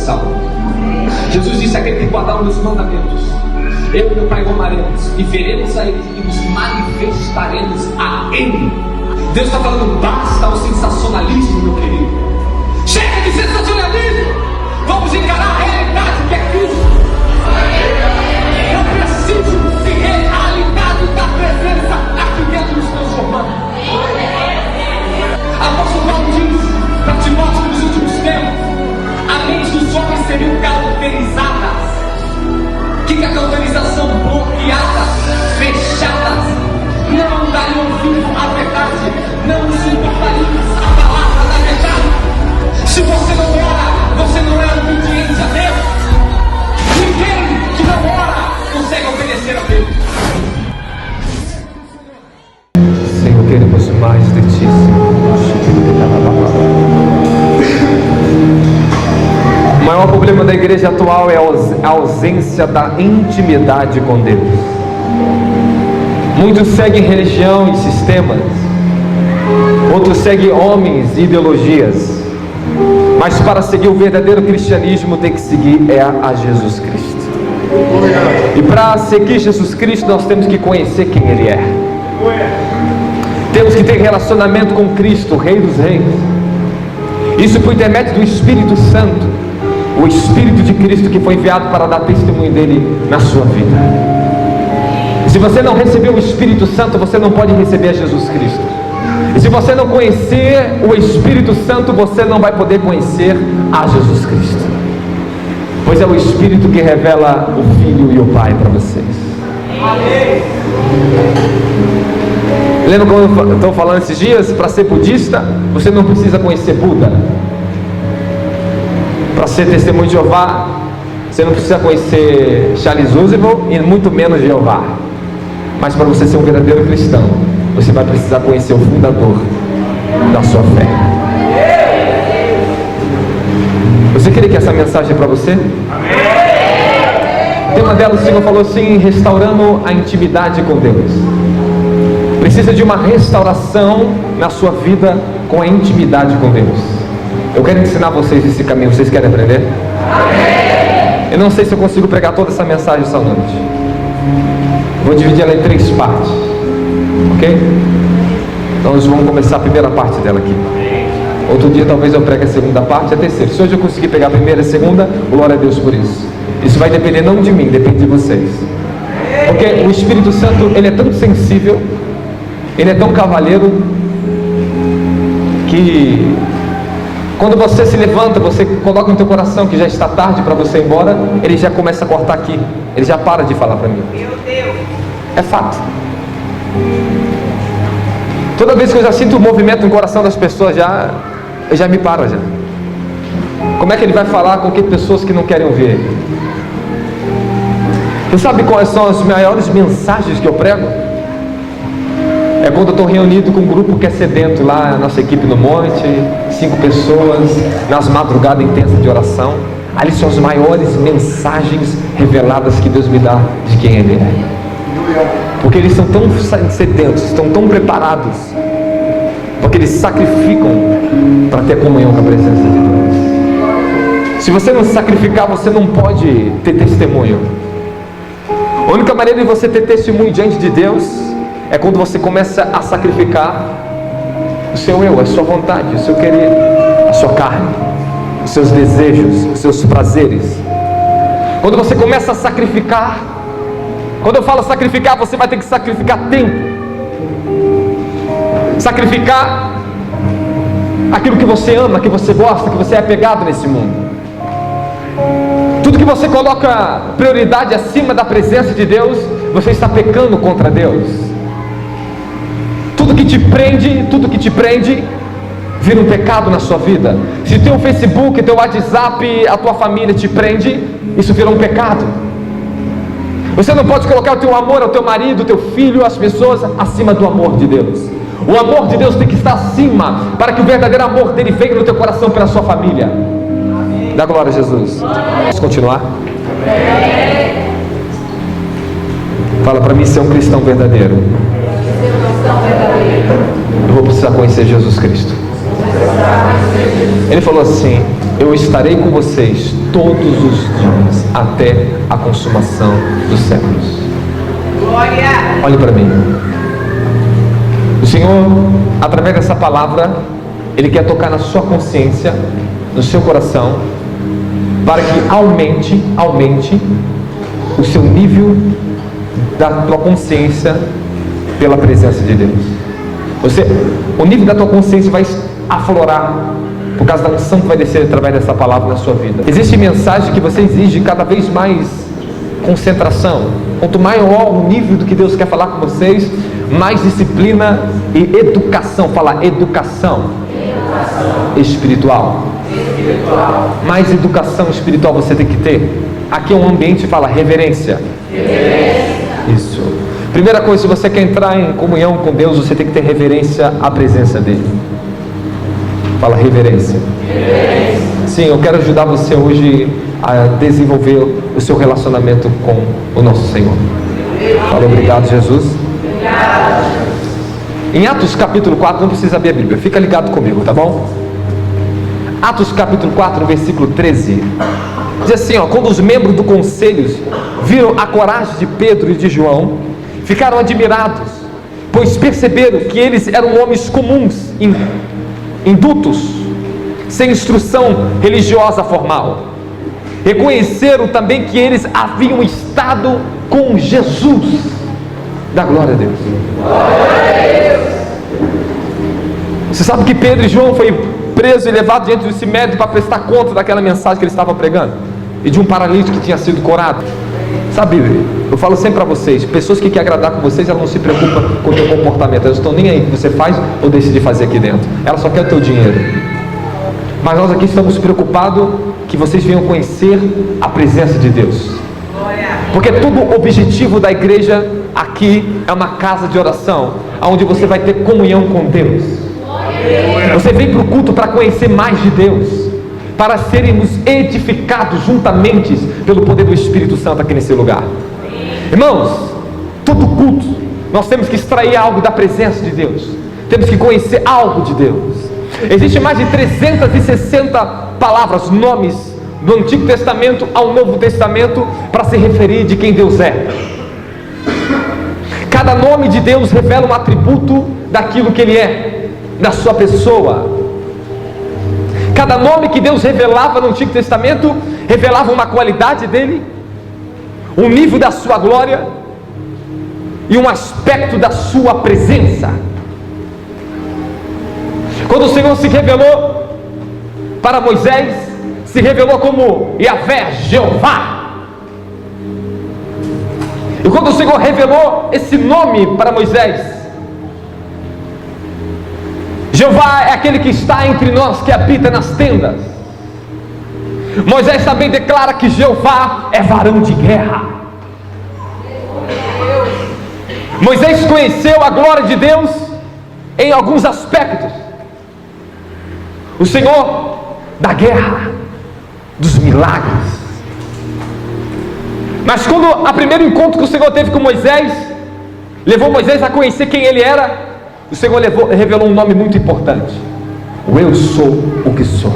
salvo. Jesus disse: aquele que guardar os meus mandamentos, eu e meu Pai o amaremos, e veremos a Ele e nos manifestaremos a Ele. Deus está falando: basta o sensacionalismo, meu querido. Chega de sensacionalismo. Vamos encarar a realidade que é Cristo. Eu preciso ser realidade da presença aqui dentro nos transformando. Apóstolo Paulo diz para Timóteo que nos últimos tempos a mente dos homens seriam cauterizadas. O que é cauterização? Bloqueadas, fechadas. Não dariam ouvido à verdade, não suportariam a palavra da verdade. Se você não ora, você não é obediente a Deus. Ninguém que não ora consegue obedecer a Deus. Senhor, queremos mais de Ti, Senhor. O maior problema da igreja atual é a ausência da intimidade com Deus. Muitos seguem religião e sistemas, outros seguem homens e ideologias, mas para seguir o verdadeiro cristianismo tem que seguir a Jesus Cristo. E para seguir Jesus Cristo nós temos que conhecer quem Ele é. Temos que ter relacionamento com Cristo, o Rei dos Reis. Isso por intermédio do Espírito Santo, o Espírito de Cristo que foi enviado para dar testemunho dele na sua vida. Se você não recebeu o Espírito Santo, você não pode receber a Jesus Cristo. E se você não conhecer o Espírito Santo, você não vai poder conhecer a Jesus Cristo. Pois é o Espírito que revela o Filho e o Pai para vocês. Amém. Lembra como eu estou falando esses dias? Para ser budista, você não precisa conhecer Buda. Para ser testemunho de Jeová, você não precisa conhecer Charles Roosevelt e muito menos Jeová. Mas para você ser um verdadeiro cristão, você vai precisar conhecer o fundador da sua fé. Você queria que essa mensagem é para você? O tema dela, o Senhor falou assim: restaurando a intimidade com Deus. Precisa de uma restauração na sua vida com a intimidade com Deus. Eu quero ensinar vocês esse caminho. Vocês querem aprender? Eu não sei se eu consigo pregar toda essa mensagem essa noite. Vou dividir ela em 3 partes, ok? Então nós vamos começar a primeira parte dela aqui. Outro dia talvez eu pregue a segunda parte e a terceira. Se hoje eu conseguir pegar a primeira e a segunda, glória a Deus por isso. Isso vai depender não de mim, depende de vocês. Porque o Espírito Santo, ele é tão sensível, ele é tão cavalheiro, que quando você se levanta, você coloca no teu coração que já está tarde para você ir embora, ele já começa a cortar aqui, ele já para de falar para mim. Meu Deus. É fato. Toda vez que eu já sinto o movimento no coração das pessoas, eu já me paro já. Como é que ele vai falar com que pessoas que não querem ouvir? Você sabe quais são as maiores mensagens que eu prego? É quando eu estou reunido com um grupo que é sedento lá, a nossa equipe no monte, 5 pessoas, nas madrugadas intensas de oração. Ali são as maiores mensagens reveladas que Deus me dá de quem Ele é. Porque eles são tão sedentos, estão tão preparados, porque eles sacrificam para ter comunhão com a presença de Deus. Se você não sacrificar, você não pode ter testemunho. A única maneira de você ter testemunho diante de Deus é quando você começa a sacrificar o seu eu, a sua vontade, o seu querer, a sua carne, os seus desejos, os seus prazeres. Quando você começa a sacrificar, quando eu falo sacrificar, você vai ter que sacrificar tempo, sacrificar aquilo que você ama, que você gosta, que você é apegado nesse mundo. Tudo que você coloca prioridade acima da presença de Deus, você está pecando contra Deus. Tudo que te prende, vira um pecado na sua vida. Se teu Facebook, teu WhatsApp, a tua família te prende, isso vira um pecado. Você não pode colocar o teu amor ao teu marido, o teu filho, as pessoas acima do amor de Deus. O amor de Deus tem que estar acima, para que o verdadeiro amor dele venha no teu coração pela sua família. Dá glória a Jesus. Vamos continuar? Fala para mim, ser um cristão verdadeiro. Eu vou precisar conhecer Jesus Cristo. Ele falou assim: eu estarei com vocês todos os dias, até a consumação dos séculos. Glória! Olhe para mim. O Senhor, através dessa palavra, Ele quer tocar na sua consciência, no seu coração, para que aumente o seu nível da tua consciência pela presença de Deus. O nível da tua consciência vai aflorar por causa da unção que vai descer através dessa palavra na sua vida. Existe mensagem que você exige cada vez mais concentração. Quanto maior o nível do que Deus quer falar com vocês, mais disciplina e educação. Fala educação espiritual. Mais educação espiritual você tem que ter. Aqui é um ambiente que fala reverência. Isso. Primeira coisa, se você quer entrar em comunhão com Deus, você tem que ter reverência à presença dele. Fala reverência. Sim, eu quero ajudar você hoje a desenvolver o seu relacionamento com o nosso Senhor. Fala obrigado, Jesus. Em Atos capítulo 4, não precisa abrir a Bíblia, fica ligado comigo, tá bom? Atos capítulo 4, versículo 13, diz assim, ó: quando os membros do conselho viram a coragem de Pedro e de João, ficaram admirados, pois perceberam que eles eram homens comuns, indutos, sem instrução religiosa formal. Reconheceram também que eles haviam estado com Jesus. Dá glória a Deus. Você sabe que Pedro e João foi preso e levado diante do Sinédrio para prestar conta daquela mensagem que eles estavam pregando, e de um paralítico que tinha sido curado. Sabe, eu falo sempre para vocês, pessoas que querem agradar com vocês, elas não se preocupam com o teu comportamento, elas não estão nem aí o que você faz ou decide fazer aqui dentro, elas só querem o teu dinheiro. Mas nós aqui estamos preocupados que vocês venham conhecer a presença de Deus, porque todo o objetivo da igreja aqui é uma casa de oração, onde você vai ter comunhão com Deus. Você vem para o culto para conhecer mais de Deus, para sermos edificados juntamente pelo poder do Espírito Santo aqui nesse lugar. Irmãos, todo culto nós temos que extrair algo da presença de Deus, temos que conhecer algo de Deus. Existem mais de 360 palavras, nomes do Antigo Testamento ao Novo Testamento para se referir de quem Deus é. Cada nome de Deus revela um atributo daquilo que Ele é, da sua pessoa. Cada nome que Deus revelava no Antigo Testamento revelava uma qualidade dele, um nível da sua glória e um aspecto da sua presença. Quando o Senhor se revelou para Moisés, se revelou como Yahvé, Jeová. E quando o Senhor revelou esse nome para Moisés, Jeová é aquele que está entre nós, que habita nas tendas. Moisés também declara que Jeová é varão de guerra. Moisés conheceu a glória de Deus em alguns aspectos: o Senhor da guerra, dos milagres. Mas quando a primeiro encontro que o Senhor teve com Moisés, levou Moisés a conhecer quem ele era, o Senhor revelou um nome muito importante: o Eu Sou o que Sou.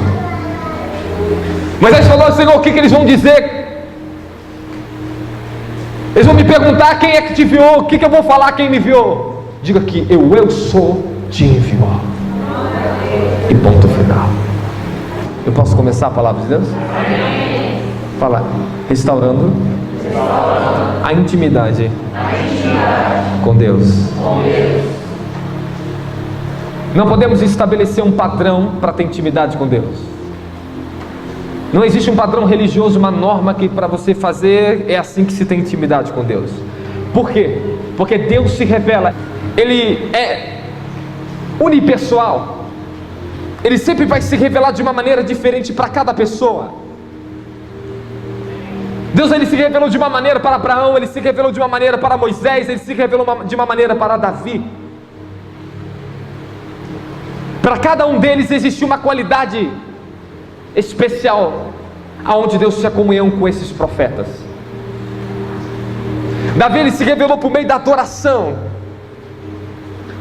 Moisés falou: Senhor, o que eles vão dizer? Eles vão me perguntar quem é que te enviou. O que eu vou falar quem me enviou? Diga que eu sou te enviou. E ponto final. Eu posso começar a palavra de Deus? Fala, restaurando a intimidade com Deus. Não podemos estabelecer um padrão para ter intimidade com Deus. Não existe um padrão religioso, uma norma que para você fazer é assim que se tem intimidade com Deus. Por quê? Porque Deus se revela, Ele é unipessoal. Ele sempre vai se revelar de uma maneira diferente para cada pessoa. Deus, Ele se revelou de uma maneira para Abraão, Ele se revelou de uma maneira para Moisés, Ele se revelou de uma maneira para Davi. Para cada um deles existia uma qualidade especial, aonde Deus tinha comunhão com esses profetas. Davi, ele se revelou por meio da adoração.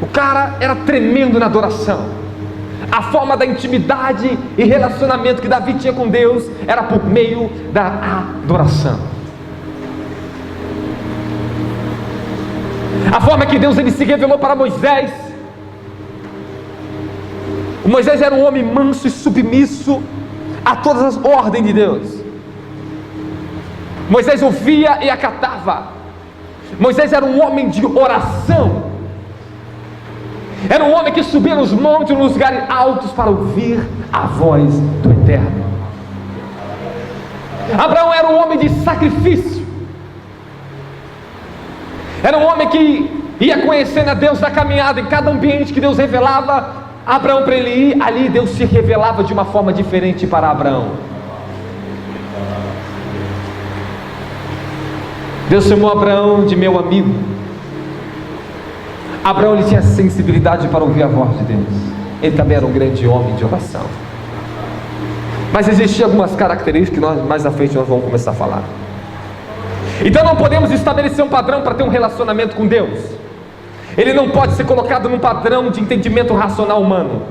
O cara era tremendo na adoração. A forma da intimidade e relacionamento que Davi tinha com Deus era por meio da adoração. A forma que Deus ele se revelou para Moisés. Moisés era um homem manso e submisso a todas as ordens de Deus. Moisés ouvia e acatava. Moisés era um homem de oração. Era um homem que subia nos montes, nos lugares altos para ouvir a voz do Eterno. Abraão era um homem de sacrifício. Era um homem que ia conhecendo a Deus na caminhada. Em cada ambiente que Deus revelava Abraão para ele ir, ali Deus se revelava de uma forma diferente para Abraão. Deus chamou Abraão de meu amigo. Abraão ele tinha sensibilidade para ouvir a voz de Deus. Ele também era um grande homem de oração. Mas existiam algumas características que nós mais à frente nós vamos começar a falar. Então não podemos estabelecer um padrão para ter um relacionamento com Deus. Ele não pode ser colocado num padrão de entendimento racional humano.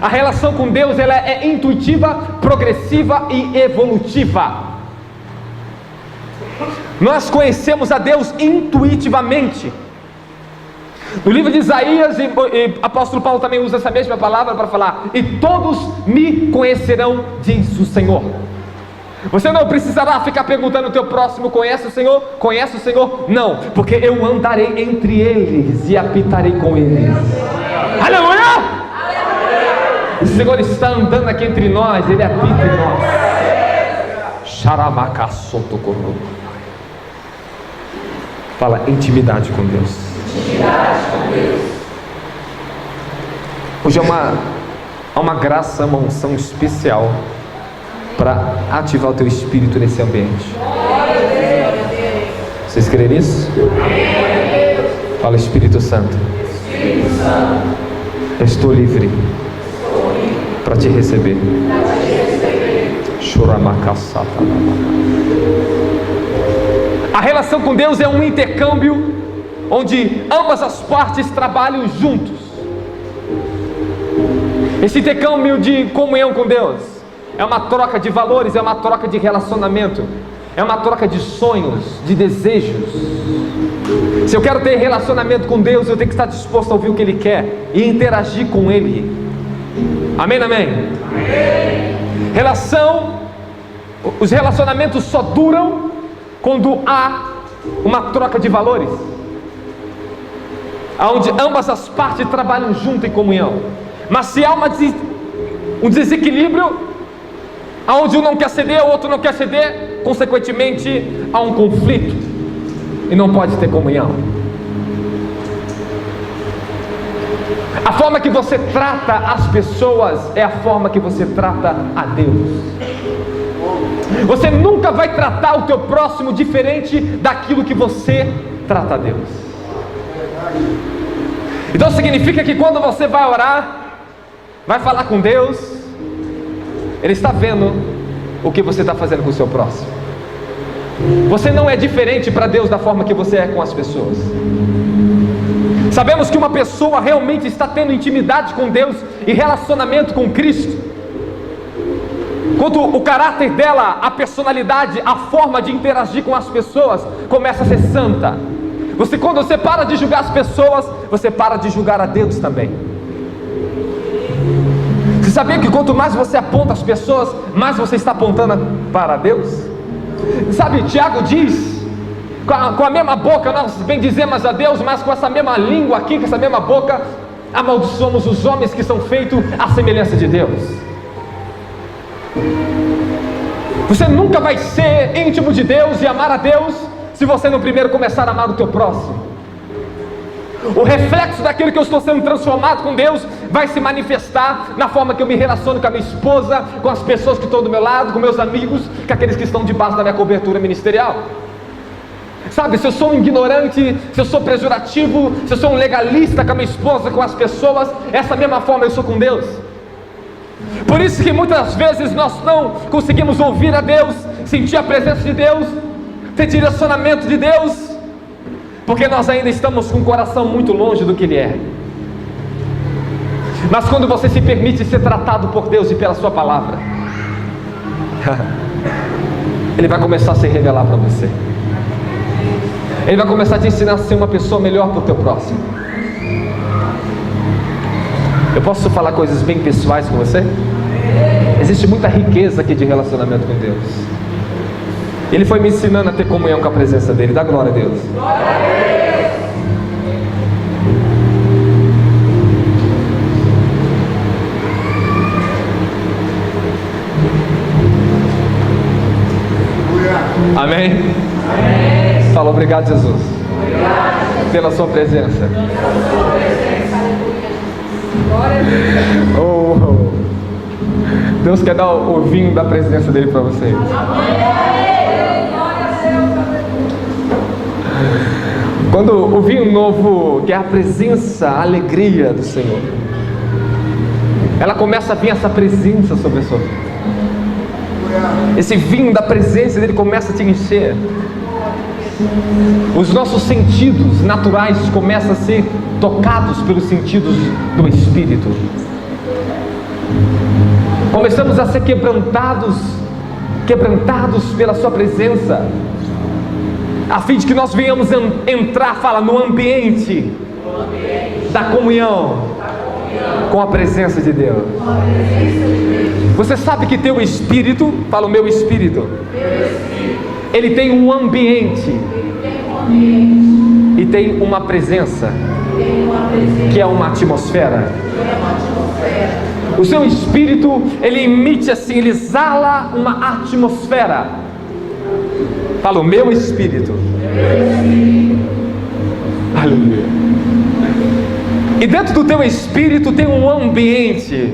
A relação com Deus ela é intuitiva, progressiva e evolutiva. Nós conhecemos a Deus intuitivamente. No livro de Isaías, e apóstolo Paulo também usa essa mesma palavra para falar: e todos me conhecerão, diz o Senhor. Você não precisará ficar perguntando ao teu próximo: conhece o Senhor? Conhece o Senhor? Não, porque eu andarei entre eles e habitarei com eles. Aleluia! O Senhor está andando aqui entre nós, Ele habita em nós. Xaramacassoto corro. Fala, intimidade com Deus. Intimidade com Deus. Hoje há uma graça, uma unção especial para ativar o teu espírito nesse ambiente. Vocês creem nisso? Fala, Espírito Santo. Eu estou livre para te receber. A relação com Deus é um intercâmbio onde ambas as partes trabalham juntos. Esse intercâmbio de comunhão com Deus é uma troca de valores, é uma troca de relacionamento, é uma troca de sonhos, de desejos. Se eu quero ter relacionamento com Deus, eu tenho que estar disposto a ouvir o que Ele quer e interagir com Ele. Amém, amém? Amém. Os relacionamentos só duram quando há uma troca de valores, onde ambas as partes trabalham junto em comunhão. Mas se há um desequilíbrio, onde um não quer ceder, o outro não quer ceder, consequentemente há um conflito e não pode ter comunhão. A forma que você trata as pessoas é a forma que você trata a Deus. Você nunca vai tratar o teu próximo diferente daquilo que você trata a Deus. Então significa que quando você vai orar, vai falar com Deus, Ele está vendo o que você está fazendo com o seu próximo. Você não é diferente para Deus da forma que você é com as pessoas. Sabemos que uma pessoa realmente está tendo intimidade com Deus e relacionamento com Cristo quando o caráter dela, a personalidade, a forma de interagir com as pessoas começa a ser santa. Quando você para de julgar as pessoas, você para de julgar a Deus também. Você sabia que quanto mais você aponta as pessoas, mais você está apontando para Deus? Sabe, Tiago diz: com a mesma boca nós bendizemos a Deus, mas com essa mesma língua aqui, com essa mesma boca, amaldiçoamos os homens que são feitos à semelhança de Deus. Você nunca vai ser íntimo de Deus e amar a Deus se você não primeiro começar a amar o teu próximo. O reflexo daquilo que eu estou sendo transformado com Deus vai se manifestar na forma que eu me relaciono com a minha esposa, com as pessoas que estão do meu lado, com meus amigos, com aqueles que estão debaixo da minha cobertura ministerial. Sabe, se eu sou um ignorante, se eu sou pejorativo, se eu sou um legalista com a minha esposa, com as pessoas, essa mesma forma eu sou com Deus. Por isso que muitas vezes nós não conseguimos ouvir a Deus, sentir a presença de Deus, ter direcionamento de Deus, porque nós ainda estamos com o coração muito longe do que Ele é. Mas quando você se permite ser tratado por Deus e pela sua palavra, Ele vai começar a se revelar para você. Ele vai começar a te ensinar a ser uma pessoa melhor para o teu próximo. Eu posso falar coisas bem pessoais com você? Existe muita riqueza aqui de relacionamento com Deus. Ele foi me ensinando a ter comunhão com a presença dEle. Dá glória a Deus. Glória a Deus. Amém? Amém. Fala, obrigado, Jesus. Obrigado. Pela sua presença. Oh, Deus quer dar o vinho da presença dele para vocês. Quando o vinho novo, que é a presença, a alegria do Senhor, ela começa a vir essa presença sobre a sua vida. Esse vinho da presença dele começa a te encher. Os nossos sentidos naturais começam a ser tocados pelos sentidos do Espírito. Começamos a ser quebrantados pela sua presença, a fim de que nós venhamos entrar, fala, no ambiente da comunhão com a presença de Deus. Você sabe que teu espírito, fala, o meu espírito, ele tem um ambiente e tem uma presença, que é uma atmosfera. O seu espírito, ele emite assim, ele exala uma atmosfera. Fala, o meu espírito. Aleluia. E dentro do teu espírito tem um ambiente.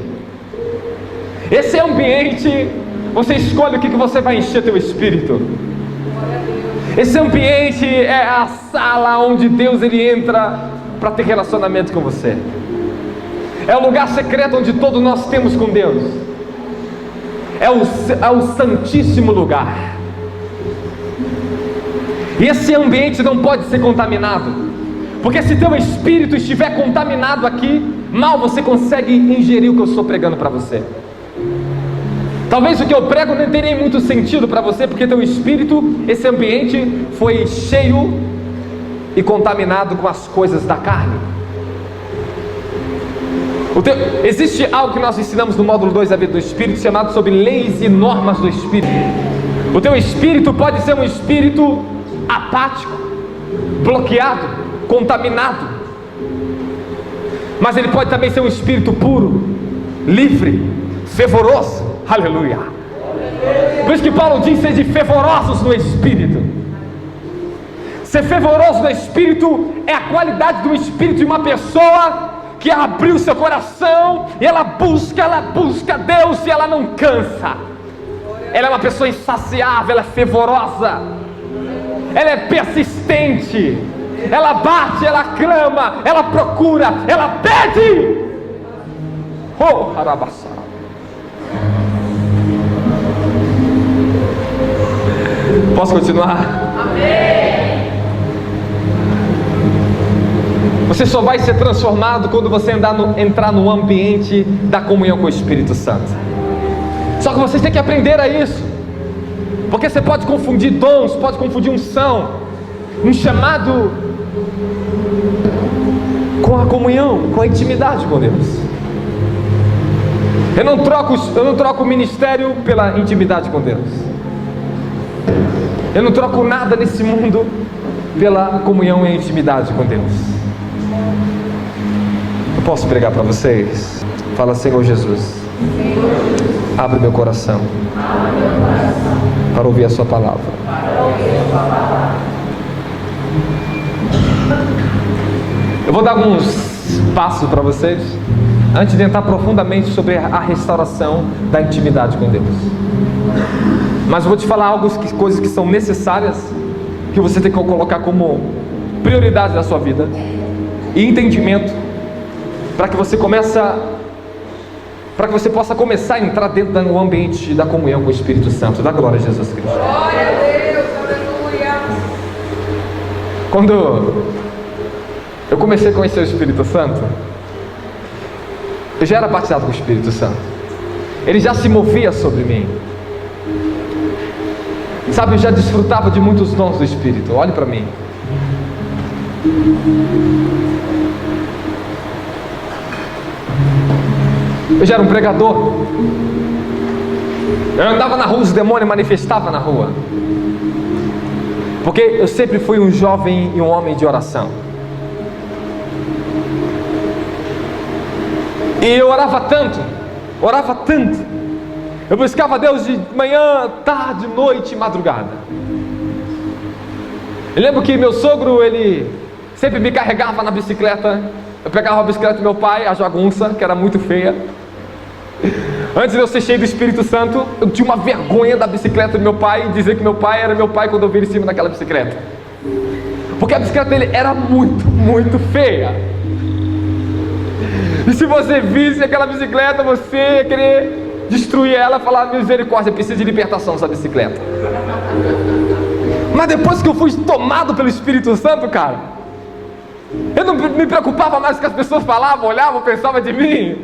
Esse ambiente, você escolhe o que você vai encher teu espírito. Esse ambiente é a sala onde Deus ele entra para ter relacionamento com você. É o lugar secreto onde todos nós temos com Deus. É o santíssimo lugar. E esse ambiente não pode ser contaminado, porque se teu espírito estiver contaminado aqui, mal você consegue ingerir o que eu estou pregando para você. Talvez o que eu prego não tenha muito sentido para você, porque teu espírito, esse ambiente foi cheio e contaminado com as coisas da carne. Existe algo que nós ensinamos no módulo 2 da vida do Espírito, chamado sobre leis e normas do Espírito. O teu espírito pode ser um espírito apático, bloqueado, contaminado, mas ele pode também ser um espírito puro, livre, fervoroso. Aleluia. Por isso que Paulo diz: sede fervorosos no Espírito. Ser fervoroso no Espírito é a qualidade do Espírito de uma pessoa que abriu seu coração e ela busca Deus e ela não cansa. Ela é uma pessoa insaciável, ela é fervorosa, ela é persistente, ela bate, ela clama, ela procura, ela pede. Oh, arabassá. Posso continuar? Amém. Você só vai ser transformado quando você entrar no ambiente da comunhão com o Espírito Santo. Só que você tem que aprender a isso, porque você pode confundir dons, pode confundir unção, um chamado com a comunhão, com a intimidade com Deus. Eu não troco o ministério pela intimidade com Deus. Eu não troco nada nesse mundo pela comunhão e intimidade com Deus. Eu posso pregar para vocês? Fala: Senhor Jesus, abre meu coração para ouvir a sua palavra. Eu vou dar alguns passos para vocês antes de entrar profundamente sobre a restauração da intimidade com Deus. Mas eu vou te falar coisas que são necessárias, que você tem que colocar como prioridade da sua vida, e entendimento, para que você possa começar a entrar dentro do ambiente da comunhão com o Espírito Santo. Da glória a Jesus Cristo. Glória a Deus, aleluia. Quando eu comecei a conhecer o Espírito Santo, Eu já era batizado com o Espírito Santo. Ele já se movia sobre mim. Sabe, eu já desfrutava de muitos dons do Espírito. Olhe para mim. Eu já era um pregador. Eu andava na rua, os demônios manifestavam na rua. Porque eu sempre fui um jovem e um homem de oração. E eu orava tanto. Eu buscava Deus de manhã, tarde, noite e madrugada. Eu lembro que meu sogro, ele sempre me carregava na bicicleta. Eu pegava a bicicleta do meu pai, a jagunça, que era muito feia. Antes de eu ser cheio do Espírito Santo, eu tinha uma vergonha da bicicleta do meu pai e dizer que meu pai era meu pai quando eu vi ele em cima daquela bicicleta. Porque a bicicleta dele era muito feia. E se você visse aquela bicicleta, você ia querer destruir ela e falar: misericórdia, precisa de libertação essa bicicleta. Mas depois que eu fui tomado pelo Espírito Santo, cara, eu não me preocupava mais com o que as pessoas falavam, olhavam, pensavam de mim.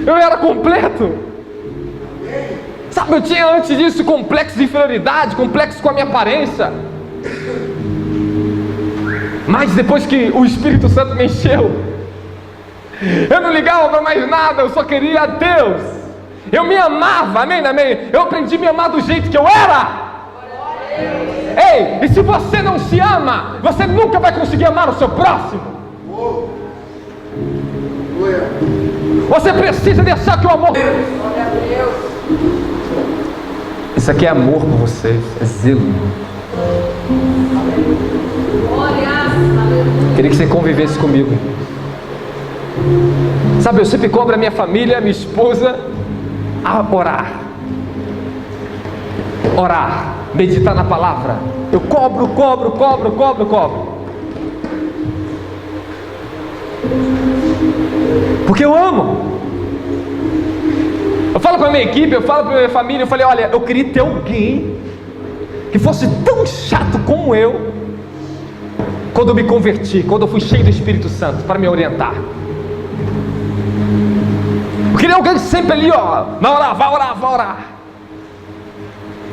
Eu era completo. Sabe, eu tinha antes disso complexo de inferioridade, complexo com a minha aparência. Mas depois que o Espírito Santo me encheu, eu não ligava para mais nada, eu só queria Deus. Eu me amava, amém, amém. Eu aprendi a me amar do jeito que eu era. Ei, e se você não se ama, você nunca vai conseguir amar o seu próximo. Você precisa deixar que o amor... Isso aqui é amor por vocês, é zelo. Queria que você convivesse comigo. Sabe, eu sempre cobro a minha família, minha esposa, a orar, meditar na palavra. Eu cobro. Porque eu amo. Eu falo com a minha equipe, eu falo para a minha família, eu falei: olha, eu queria ter alguém que fosse tão chato como eu, quando eu me converti, quando eu fui cheio do Espírito Santo, para me orientar. Eu queria alguém sempre ali, ó, vai orar.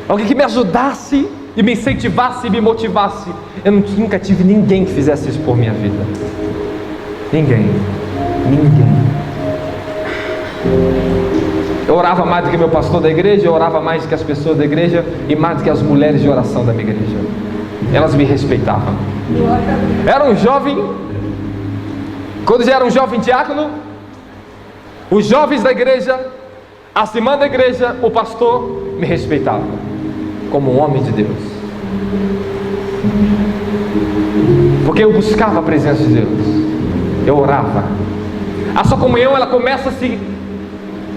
Alguém que me ajudasse e me incentivasse e me motivasse. Eu nunca tive ninguém que fizesse isso por minha vida. Ninguém. Eu orava mais do que meu pastor da igreja, eu orava mais do que as pessoas da igreja e mais do que as mulheres de oração da minha igreja. Elas me respeitavam. Era um jovem, quando já era um jovem diácono, os jovens da igreja, as irmãs da igreja, o pastor me respeitava como um homem de Deus, porque eu buscava a presença de Deus, eu orava. A sua comunhão, ela começa a se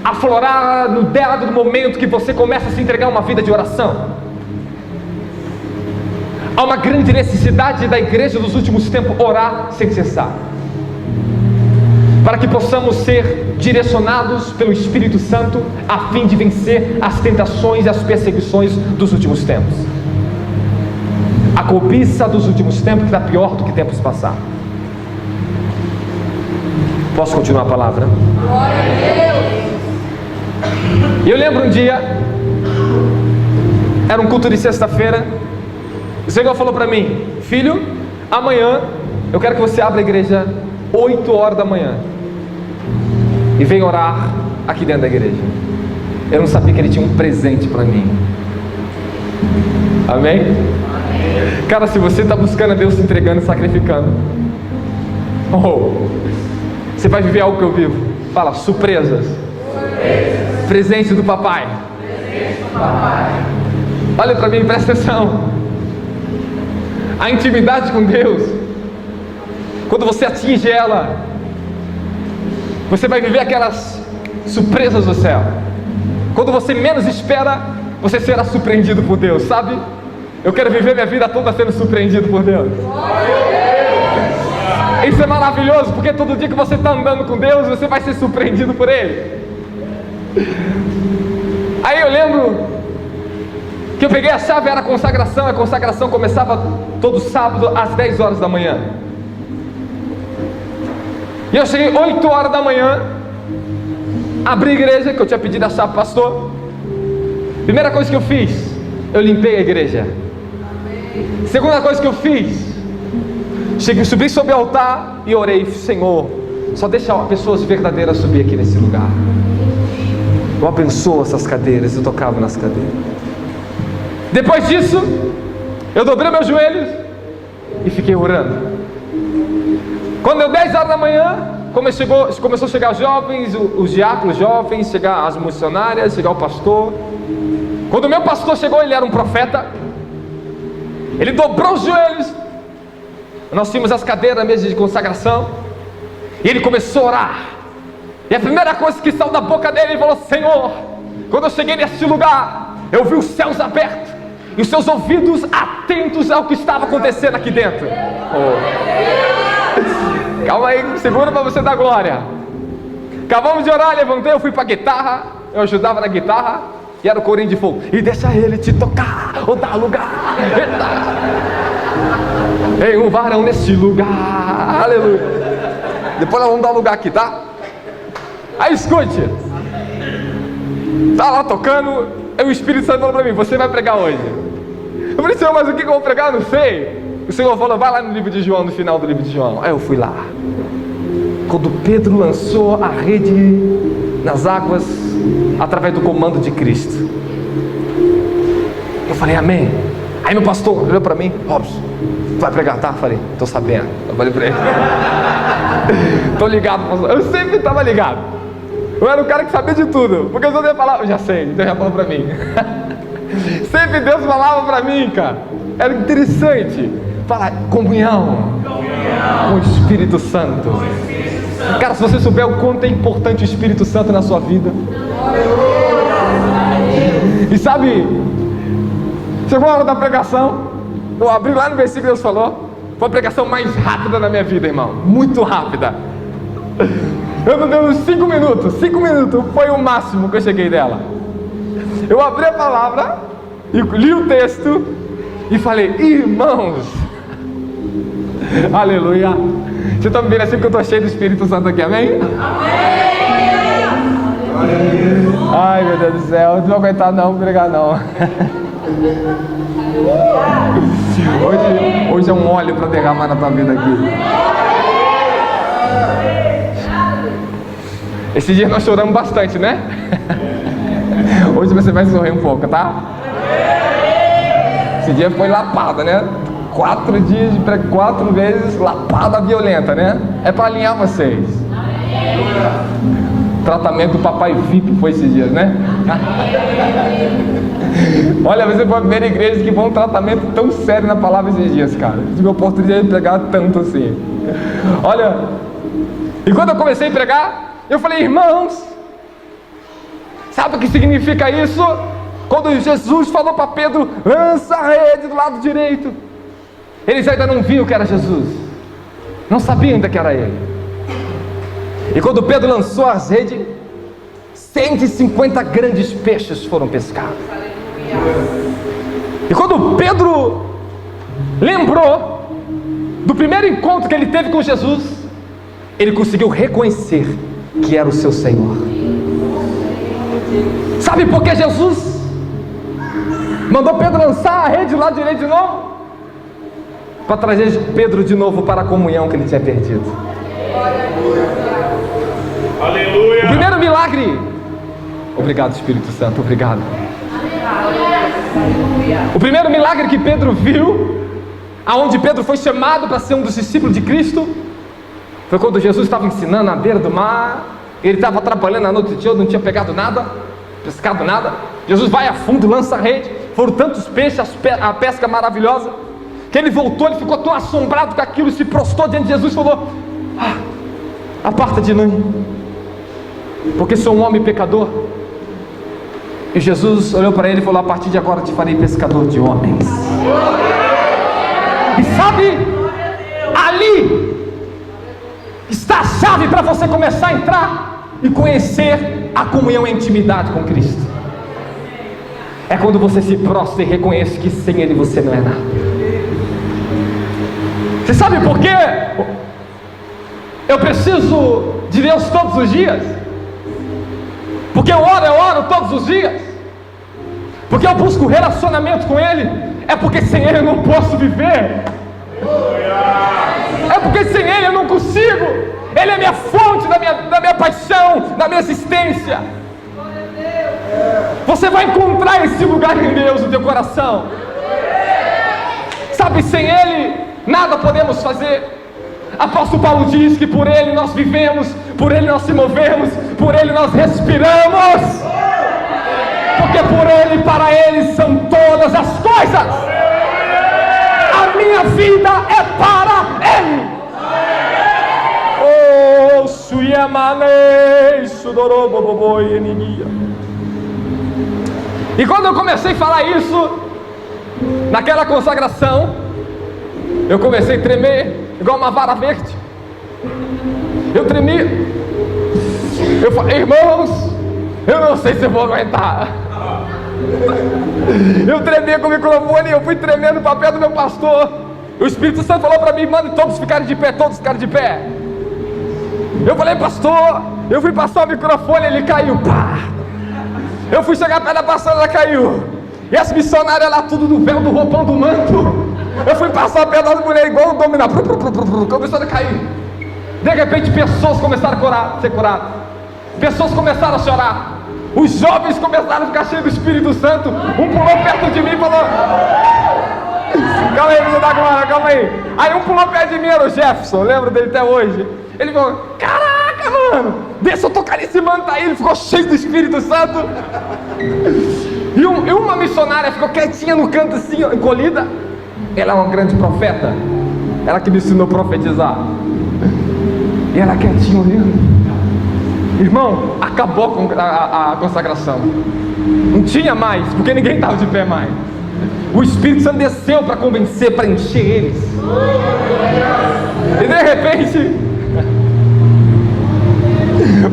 aflorar no dado do momento que você começa a se entregar uma vida de oração. Há uma grande necessidade da igreja dos últimos tempos orar sem cessar, para que possamos ser direcionados pelo Espírito Santo a fim de vencer as tentações e as perseguições dos últimos tempos. A cobiça dos últimos tempos que está pior do que tempos passados. Posso continuar a palavra? Glória a Deus. Eu lembro um dia, era um culto de sexta-feira, o Senhor falou para mim: filho, amanhã eu quero que você abra a igreja 8 horas da manhã e venha orar aqui dentro da igreja. Eu não sabia que ele tinha um presente para mim. Amém? Cara, se você está buscando a Deus, se entregando e sacrificando, você vai viver algo que eu vivo. Fala: surpresas. Presente do papai. Olha para mim, presta atenção. A intimidade com Deus, quando você atinge ela, você vai viver aquelas surpresas do céu. Quando você menos espera, você será surpreendido por Deus, sabe? Eu quero viver minha vida toda sendo surpreendido por Deus. Isso é maravilhoso, porque todo dia que você está andando com Deus, você vai ser surpreendido por Ele. Aí eu lembro que eu peguei a chave, era a consagração começava todo sábado às 10 horas da manhã. E eu cheguei 8 horas da manhã, abri a igreja, que eu tinha pedido a chave pro pastor. Primeira coisa que eu fiz, eu limpei a igreja. Segunda coisa que eu fiz, subi sobre o altar e orei: Senhor, só deixa pessoas verdadeiras subir aqui nesse lugar. Eu abençoo essas cadeiras. Eu tocava nas cadeiras. Depois disso, eu dobrei meus joelhos e fiquei orando. Quando deu 10 horas da manhã, começou a chegar os jovens, os diáconos jovens, chegar as missionárias, chegar o pastor. Quando o meu pastor chegou, ele era um profeta. Ele dobrou os joelhos. Nós tínhamos as cadeiras, a mesa de consagração, e ele começou a orar. E a primeira coisa que saiu da boca dele, ele falou: Senhor, quando eu cheguei nesse lugar, eu vi os céus abertos e os seus ouvidos atentos ao que estava acontecendo aqui dentro. Calma aí, segura para você dar glória. Acabamos de orar, levantei, eu fui para a guitarra, eu ajudava na guitarra, e era o corinho de fogo. E deixa ele te tocar, ou dar lugar. Tem um varão nesse lugar, aleluia. Depois nós vamos dar um lugar aqui, tá? Aí escute, tá lá tocando, aí o Espírito Santo falou para mim: você vai pregar hoje. Eu falei: Senhor, mas o que eu vou pregar? Não sei. O Senhor falou: vai lá no livro de João, no final do livro de João. Aí eu fui lá. Quando Pedro lançou a rede nas águas, através do comando de Cristo, eu falei: amém. Aí meu pastor olhou para mim: Robson, vai pregar, tá? Eu falei: tô sabendo. Eu falei para ele: tô ligado, pastor. Eu sempre estava ligado. Eu era o cara que sabia de tudo, porque Deus ia falar: eu já sei, Deus já falou para mim. Sempre Deus falava para mim, cara. Era interessante falar comunhão com o Espírito Santo. Cara, se você souber o quanto é importante o Espírito Santo na sua vida. E sabe, chegou a hora da pregação, eu abri lá no versículo que Deus falou. Foi a pregação mais rápida da minha vida, irmão. Muito rápida. Eu não dei uns 5 minutos. 5 minutos foi o máximo que eu cheguei dela. Eu abri a palavra e li o texto e falei: irmãos, aleluia. Vocês estão me vendo assim que eu estou cheio do Espírito Santo aqui, amém? Ai, meu Deus do céu, eu não vou aguentar não, pregar não. Hoje é um óleo para derramar na tua vida aqui. Esse dia nós choramos bastante, né? Hoje você vai sorrir um pouco, tá? Esse dia foi lapada, né? 4 dias, 4 vezes lapada violenta, né? É para alinhar vocês. Tratamento do papai VIP foi esses dias, né? Olha, você foi a primeira igreja que foi um tratamento tão sério na palavra esses dias, cara. Eu tive a oportunidade de pregar tanto assim. Olha, e quando eu comecei a pregar, eu falei: irmãos, sabe o que significa isso? Quando Jesus falou para Pedro: lança a rede do lado direito, eles ainda não viam que era Jesus, não sabiam ainda que era ele. E quando Pedro lançou as redes, 150 grandes peixes foram pescados. E quando Pedro lembrou do primeiro encontro que ele teve com Jesus, ele conseguiu reconhecer que era o seu Senhor. Sabe por que Jesus mandou Pedro lançar a rede lá direito de novo? Para trazer Pedro de novo para a comunhão que ele tinha perdido. Aleluia. O primeiro milagre. Obrigado, Espírito Santo, obrigado. O primeiro milagre que Pedro viu, aonde Pedro foi chamado para ser um dos discípulos de Cristo, foi quando Jesus estava ensinando na beira do mar. Ele estava trabalhando a noite toda, não tinha pegado nada, pescado nada. Jesus vai a fundo, lança a rede. Foram tantos peixes, a pesca maravilhosa, que ele voltou, ele ficou tão assombrado com aquilo, se prostrou diante de Jesus e falou: aparta de mim, porque sou um homem pecador. E Jesus olhou para ele e falou: a partir de agora te farei pescador de homens. E sabe, ali está a chave para você começar a entrar e conhecer a comunhão e a intimidade com Cristo. É quando você se prostra e reconhece que sem Ele você não é nada. Você sabe por quê? Eu preciso de Deus todos os dias. Porque eu oro todos os dias. Porque eu busco relacionamento com Ele. É porque sem Ele eu não posso viver. É porque sem Ele eu não consigo. Ele é a minha fonte da minha paixão, da minha existência. Você vai encontrar esse lugar em Deus no teu coração. Sabe, sem Ele nada podemos fazer. Apóstolo Paulo diz que por Ele nós vivemos, por Ele nós se movemos, por Ele nós respiramos. Porque por Ele e para Ele são todas as coisas. A minha vida é para Ele. Oh, Suyamane, Sudoroboboi, Eniguia. E quando eu comecei a falar isso, naquela consagração, eu comecei a tremer, igual uma vara verde. Eu tremi. Eu falei, irmãos, eu não sei se eu vou aguentar. Eu tremia com o microfone, eu fui tremendo no papel do meu pastor. O Espírito Santo falou para mim, manda todos ficarem de pé, todos ficarem de pé. Eu falei, pastor, eu fui passar o microfone, ele caiu, pá. Eu fui chegar perto da pastora, ela caiu. E as missionárias lá, tudo no véu do roupão do manto. Eu fui passar perto das mulheres igual um dominar. Começou a cair. De repente pessoas começaram a ser curadas. Pessoas começaram a chorar. Os jovens começaram a ficar cheios do Espírito Santo. Um pulou perto de mim e falou, calma aí, filho da glória, calma aí. Aí um pulou perto de mim, era o Jefferson, eu lembro dele até hoje. Ele falou, caraca, mano, deixa eu tocar nesse manto aí. Ele ficou cheio do Espírito Santo. E uma missionária ficou quietinha no canto assim, encolhida. Ela é uma grande profeta. Ela que me ensinou a profetizar. E ela quietinha olhando. Irmão, acabou a consagração. Não tinha mais, porque ninguém estava de pé mais. O Espírito Santo desceu para convencer, para encher eles. E de repente,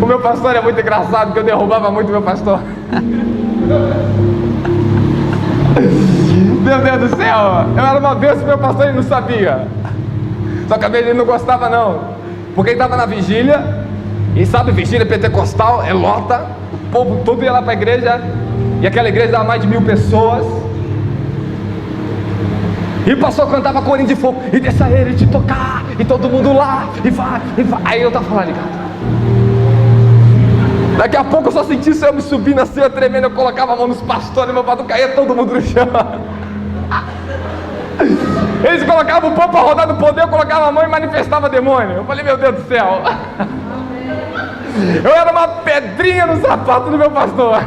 o meu pastor é muito engraçado, porque eu derrubava muito o meu pastor. Meu Deus do céu, eu era uma vez que meu pastor ele não sabia. Só que a vez ele não gostava não. Porque ele estava na vigília. E sabe, vigília pentecostal é lota. O povo todo ia lá para a igreja. E aquela igreja dava mais de 1000 pessoas. E o pastor cantava corinho de fogo. E deixa ele te tocar. E todo mundo lá. E vai, e vai. Aí eu estava falando, ligado. Daqui a pouco eu só senti o céu me subindo assim, eu tremendo. Eu colocava a mão nos pastores. Meu pastor caía todo mundo no chão. Eles colocavam o povo para rodar no poder. Eu colocava a mão e manifestava demônio. Eu falei, meu Deus do céu. Eu era uma pedrinha no sapato do meu pastor.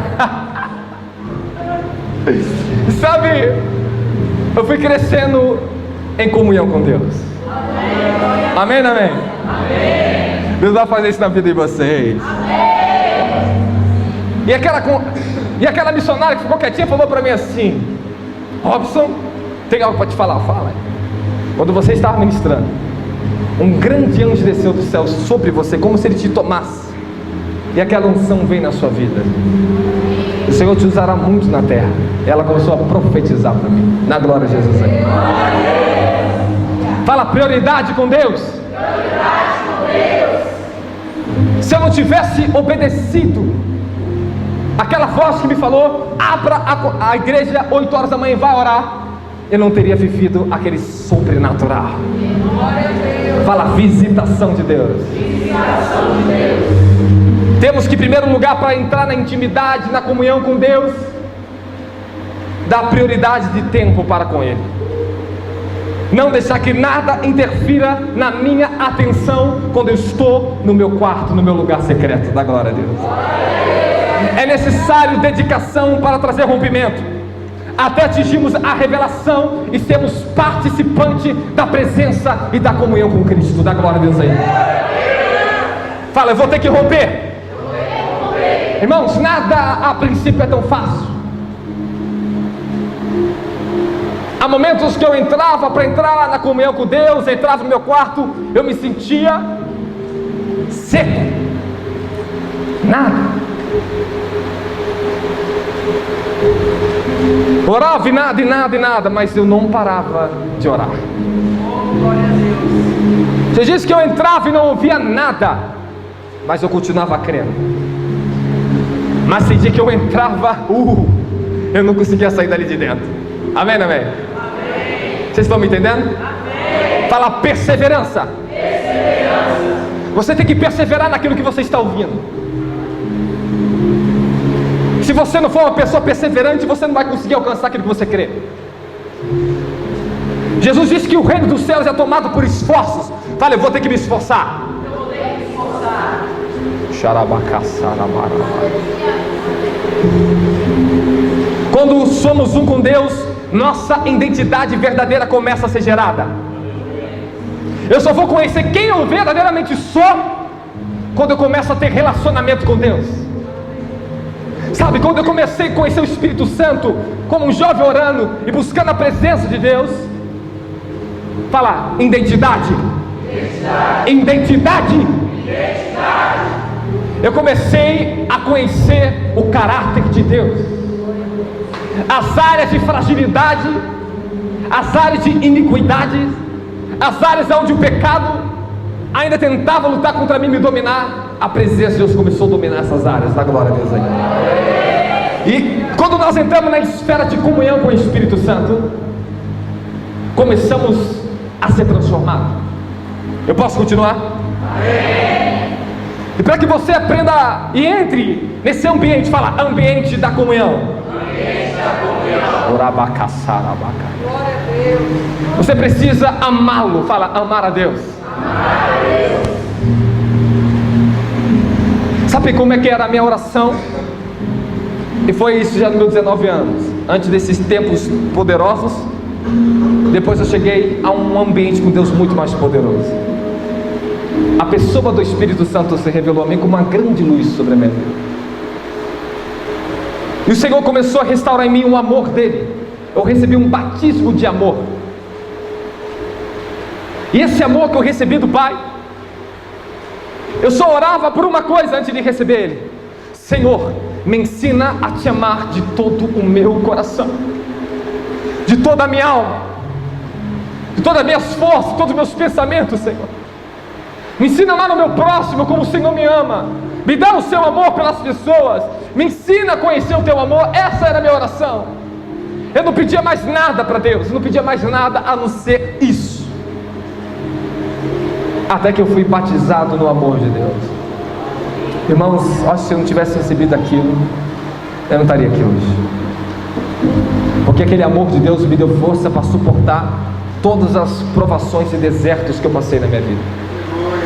Sabe, eu fui crescendo em comunhão com Deus. Amém, amém? Amém. Deus vai fazer isso na vida de vocês. Amém. E aquela missionária que ficou quietinha falou para mim assim, Robson, tem algo para te falar? Fala. Quando você estava ministrando, um grande anjo desceu do céu sobre você, como se ele te tomasse. E aquela unção vem na sua vida. O Senhor te usará muito na terra. Ela começou a profetizar para mim. Na glória de Jesus. Fala, prioridade com Deus. Prioridade com Deus. Se eu não tivesse obedecido aquela voz que me falou, abra a igreja 8 horas da manhã e vai orar, eu não teria vivido aquele sobrenatural. Fala, visitação de Deus. Visitação de Deus. Temos que, em primeiro lugar, para entrar na intimidade, na comunhão com Deus, dar prioridade de tempo para com Ele. Não deixar que nada interfira na minha atenção quando eu estou no meu quarto, no meu lugar secreto. Da glória a Deus. É necessário dedicação para trazer rompimento, até atingirmos a revelação e sermos participantes da presença e da comunhão com Cristo. Da glória a Deus aí. Fala, eu vou ter que romper. Irmãos, nada a princípio é tão fácil. Há momentos que eu entrava para entrar na comunhão com Deus, entrava no meu quarto, eu me sentia seco. Nada. Orava e nada, mas eu não parava de orar. Você disse que eu entrava e não ouvia nada, mas eu continuava crendo. Mas tem dia que eu entrava, eu não conseguia sair dali de dentro. Amém, amém? Vocês estão me entendendo? Fala perseverança. Você tem que perseverar naquilo que você está ouvindo. Se você não for uma pessoa perseverante, você não vai conseguir alcançar aquilo que você crê. Jesus disse que o reino dos céus é tomado por esforços. Fala, eu vou ter que me esforçar. Quando somos um com Deus, nossa identidade verdadeira começa a ser gerada. Eu só vou conhecer quem eu verdadeiramente sou quando eu começo a ter relacionamento com Deus. Sabe, quando eu comecei a conhecer o Espírito Santo como um jovem orando e buscando a presença de Deus. Fala, identidade. Identidade. Eu comecei a conhecer o caráter de Deus, as áreas de fragilidade, as áreas de iniquidade, as áreas onde o pecado ainda tentava lutar contra mim, me dominar. A presença de Deus começou a dominar essas áreas. Dá glória a Deus aí. E quando nós entramos na esfera de comunhão com o Espírito Santo, começamos a ser transformados. Eu posso continuar? E para que você aprenda e entre nesse ambiente, fala, ambiente da comunhão. Você precisa amá-lo. Fala, amar a Deus. Sabe como é que era a minha oração? E foi isso já nos meus 19 anos. Antes desses tempos poderosos, depois eu cheguei a um ambiente com Deus muito mais poderoso. A pessoa do Espírito Santo se revelou a mim como uma grande luz sobre a minha vida. E o Senhor começou a restaurar em mim o amor dele. Eu recebi um batismo de amor. E esse amor que eu recebi do Pai, eu só orava por uma coisa antes de receber ele: Senhor, me ensina a te amar de todo o meu coração, de toda a minha alma, de todas as minhas forças, de todos os meus pensamentos, Senhor. Me ensina a amar o meu próximo como o Senhor me ama. Me dá o seu amor pelas pessoas. Me ensina a conhecer o teu amor. Essa era a minha oração. Eu não pedia mais nada para Deus. Eu não pedia mais nada a não ser isso. Até que eu fui batizado no amor de Deus. Irmãos, acho que se eu não tivesse recebido aquilo, eu não estaria aqui hoje. Porque aquele amor de Deus me deu força para suportar todas as provações e desertos que eu passei na minha vida,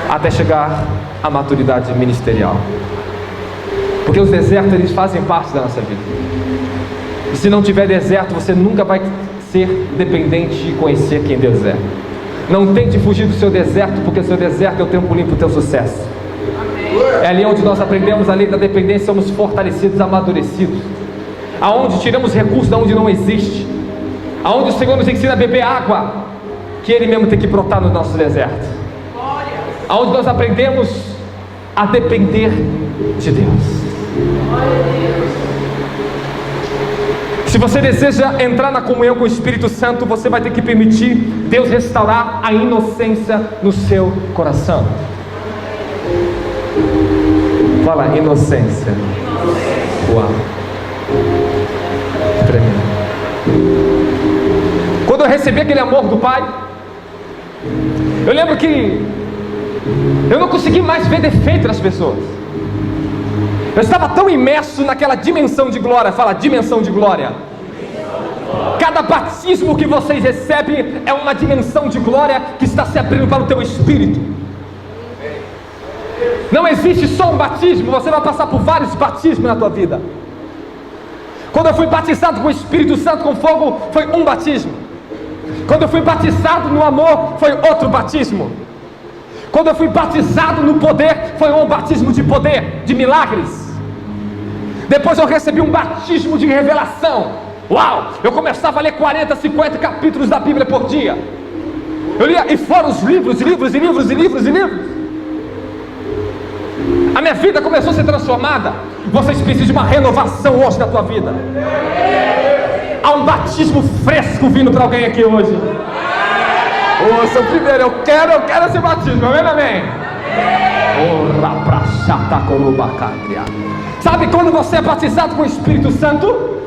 até chegar à maturidade ministerial. Porque os desertos, eles fazem parte da nossa vida. E se não tiver deserto, você nunca vai ser dependente de conhecer quem Deus é. Não tente fugir do seu deserto, porque o seu deserto é o trampolim para o teu sucesso. É ali onde nós aprendemos a lei da dependência, somos fortalecidos, amadurecidos. Aonde tiramos recursos de onde não existe. Aonde o Senhor nos ensina a beber água, que Ele mesmo tem que brotar no nosso deserto. Aonde nós aprendemos a depender de Deus. Se você deseja entrar na comunhão com o Espírito Santo, você vai ter que permitir Deus restaurar a inocência no seu coração. Fala, inocência. Uau. Tremendo. Quando eu recebi aquele amor do Pai, eu lembro que eu não consegui mais ver defeito nas pessoas. Eu estava tão imerso naquela dimensão de glória. Fala, dimensão de glória. Cada batismo que vocês recebem é uma dimensão de glória que está se abrindo para o teu espírito. Não existe só um batismo, você vai passar por vários batismos na tua vida. Quando eu fui batizado com o Espírito Santo com fogo, foi um batismo. Quando eu fui batizado no amor, foi outro batismo. Quando eu fui batizado no poder, foi um batismo de poder, de milagres. Depois eu recebi um batismo de revelação. Uau! Eu começava a ler 40, 50 capítulos da Bíblia por dia. Eu lia, e foram os livros, e livros, e livros, e livros, e livros. A minha vida começou a ser transformada. Vocês precisam de uma renovação hoje na tua vida. Há um batismo fresco vindo para alguém aqui hoje. Ouça, primeiro, eu quero esse batismo, amém, amém? Sabe quando você é batizado com o Espírito Santo?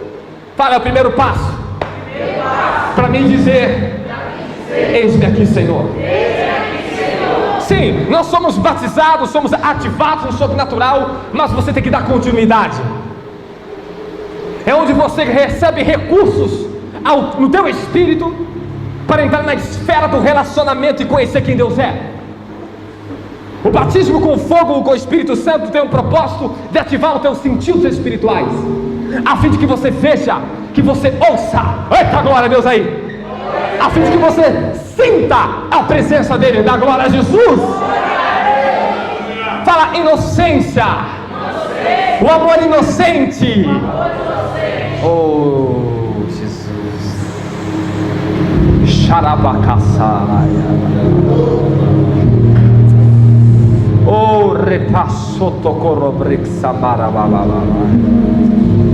Fala, é o primeiro passo para mim dizer: eis-me aqui, Senhor. Sim, nós somos batizados, somos ativados no sobrenatural, mas você tem que dar continuidade. É onde você recebe recursos no teu espírito para entrar na esfera do relacionamento e conhecer quem Deus é. O batismo com fogo, com o Espírito Santo, tem um propósito de ativar os teus sentidos espirituais, a fim de que você veja, que você ouça. Eita, glória a Deus aí! A fim de que você sinta a presença dele. Dá glória a Jesus. Fala inocência. O amor inocente. Oh Jesus. Xarabacaçaia. Oh repassotocorrobrixamarabababa.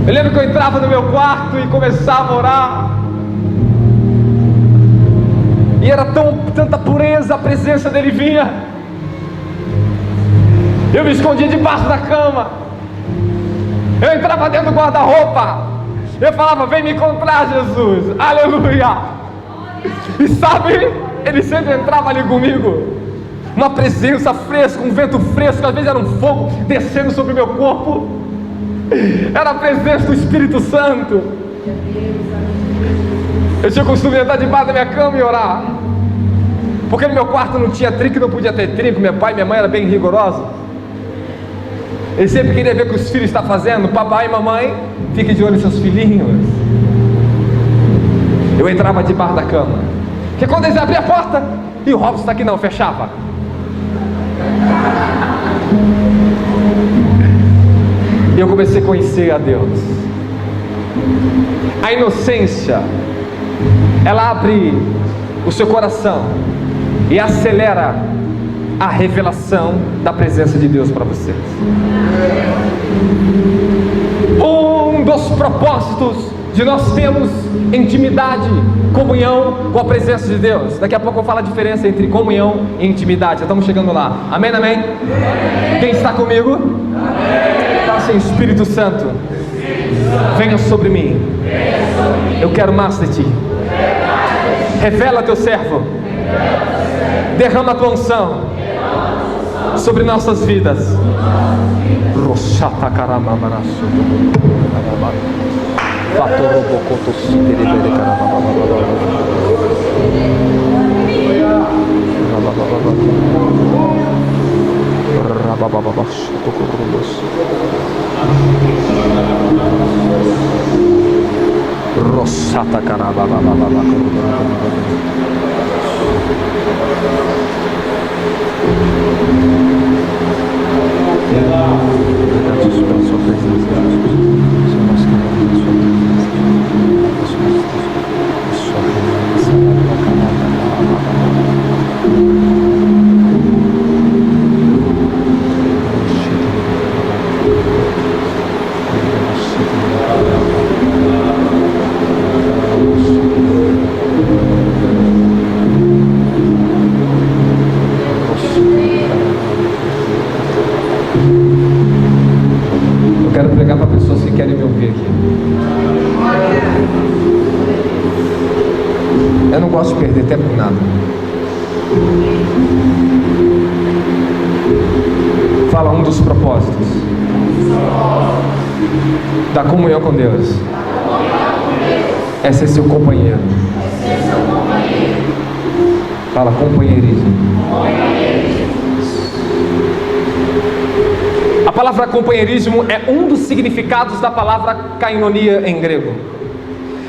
Eu lembro que eu entrava no meu quarto e começava a orar, e era tanta pureza, a presença dele vinha. Eu me escondia debaixo da cama, eu entrava dentro do guarda-roupa, eu falava: vem me encontrar, Jesus, aleluia. E sabe, ele sempre entrava ali comigo, uma presença fresca, um vento fresco, às vezes era um fogo descendo sobre o meu corpo, era a presença do Espírito Santo. Eu tinha o costume de entrar debaixo da minha cama e orar, porque no meu quarto não tinha trinco, não podia ter trinco. Meu pai e minha mãe eram bem rigorosos, eles sempre queriam ver o que os filhos estão fazendo. Papai e mamãe, fiquem de olho nos seus filhinhos. Eu entrava debaixo da cama, porque quando eles abriam a porta, e o Robson está aqui, não, fechava. E eu comecei a conhecer a Deus. A inocência, ela abre o seu coração e acelera a revelação da presença de Deus para vocês. Um dos propósitos de nós termos intimidade, comunhão com a presença de Deus. Daqui a pouco eu vou falar a diferença entre comunhão e intimidade. Já estamos chegando lá. Amém, amém? Amém. Quem está comigo? Amém. Fala assim: Espírito Santo, venha sobre mim. Eu quero mais de ti. Revela teu servo. Derrama a tua unção sobre nossas vidas. Eu quero pregar para pessoas que querem me ouvir aqui. Eu não gosto de perder tempo com nada. Fala um dos propósitos da comunhão com Deus é ser seu companheiro. Fala companheirismo. A palavra companheirismo é um dos significados da palavra kainonia em grego.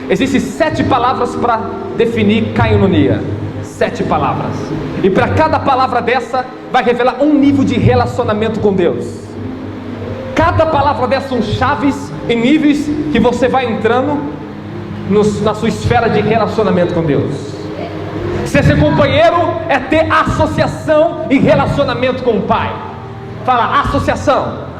Existem 7 palavras para definir kainonia. 7 palavras. E para cada palavra dessa vai revelar um nível de relacionamento com Deus. Cada palavra dessas são chaves e níveis que você vai entrando na sua esfera de relacionamento com Deus. Ser seu companheiro é ter associação e relacionamento com o Pai. Fala, associação.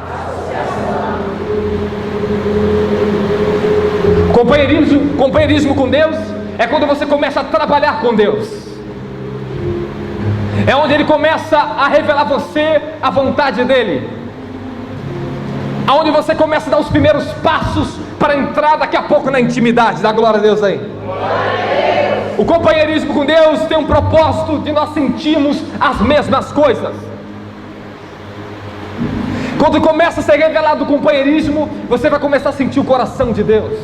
Companheirismo com Deus é quando você começa a trabalhar com Deus. É onde Ele começa a revelar a você a vontade dEle. Aonde você começa a dar os primeiros passos para entrar daqui a pouco na intimidade. Dá glória a Deus aí. O companheirismo com Deus tem um propósito de nós sentirmos as mesmas coisas. Quando começa a ser revelado o companheirismo, você vai começar a sentir o coração de Deus.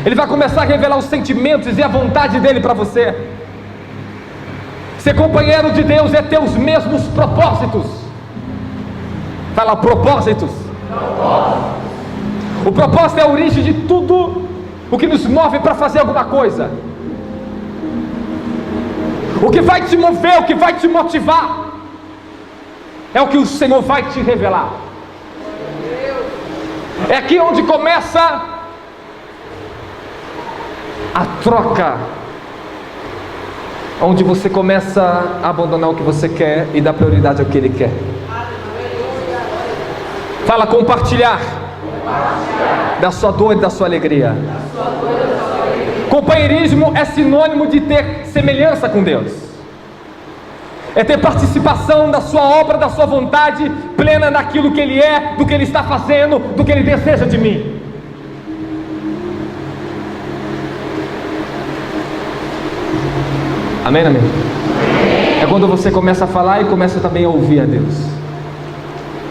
Ele vai começar a revelar os sentimentos e a vontade dEle para você. Ser companheiro de Deus é ter os mesmos propósitos. Fala, propósitos. O propósito é a origem de tudo o que nos move para fazer alguma coisa. O que vai te mover, o que vai te motivar, é o que o Senhor vai te revelar. É aqui onde começa a troca, onde você começa a abandonar o que você quer e dar prioridade ao que Ele quer. Fala, compartilhar da sua dor e da sua alegria. Companheirismo é sinônimo de ter semelhança com Deus. É ter participação da sua obra, da sua vontade plena naquilo que Ele é, do que Ele está fazendo, do que Ele deseja de mim. Amém, amém? É quando você começa a falar e começa também a ouvir a Deus.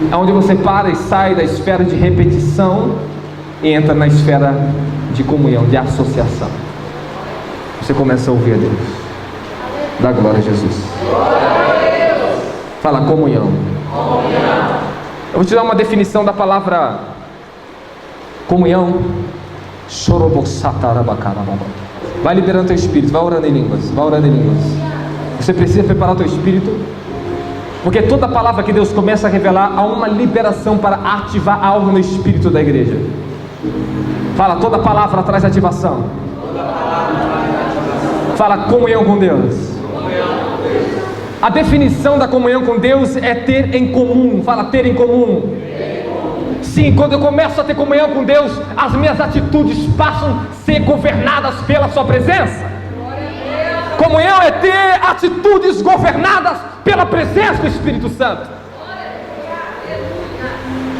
É onde você para e sai da esfera de repetição e entra na esfera de comunhão, de associação. Você começa a ouvir a Deus. Dá glória a Jesus. Fala, comunhão. Eu vou te dar uma definição da palavra comunhão. Vai liberando teu espírito, vai orando em línguas, vai orando em línguas. Você precisa preparar teu espírito, porque toda palavra que Deus começa a revelar há uma liberação para ativar algo no espírito da igreja. Fala, toda palavra traz ativação. Fala, comunhão com Deus. A definição da comunhão com Deus é ter em comum. Fala, ter em comum. Sim, quando eu começo a ter comunhão com Deus, as minhas atitudes passam a ser governadas pela sua presença. Comunhão é ter atitudes governadas pela presença do Espírito Santo.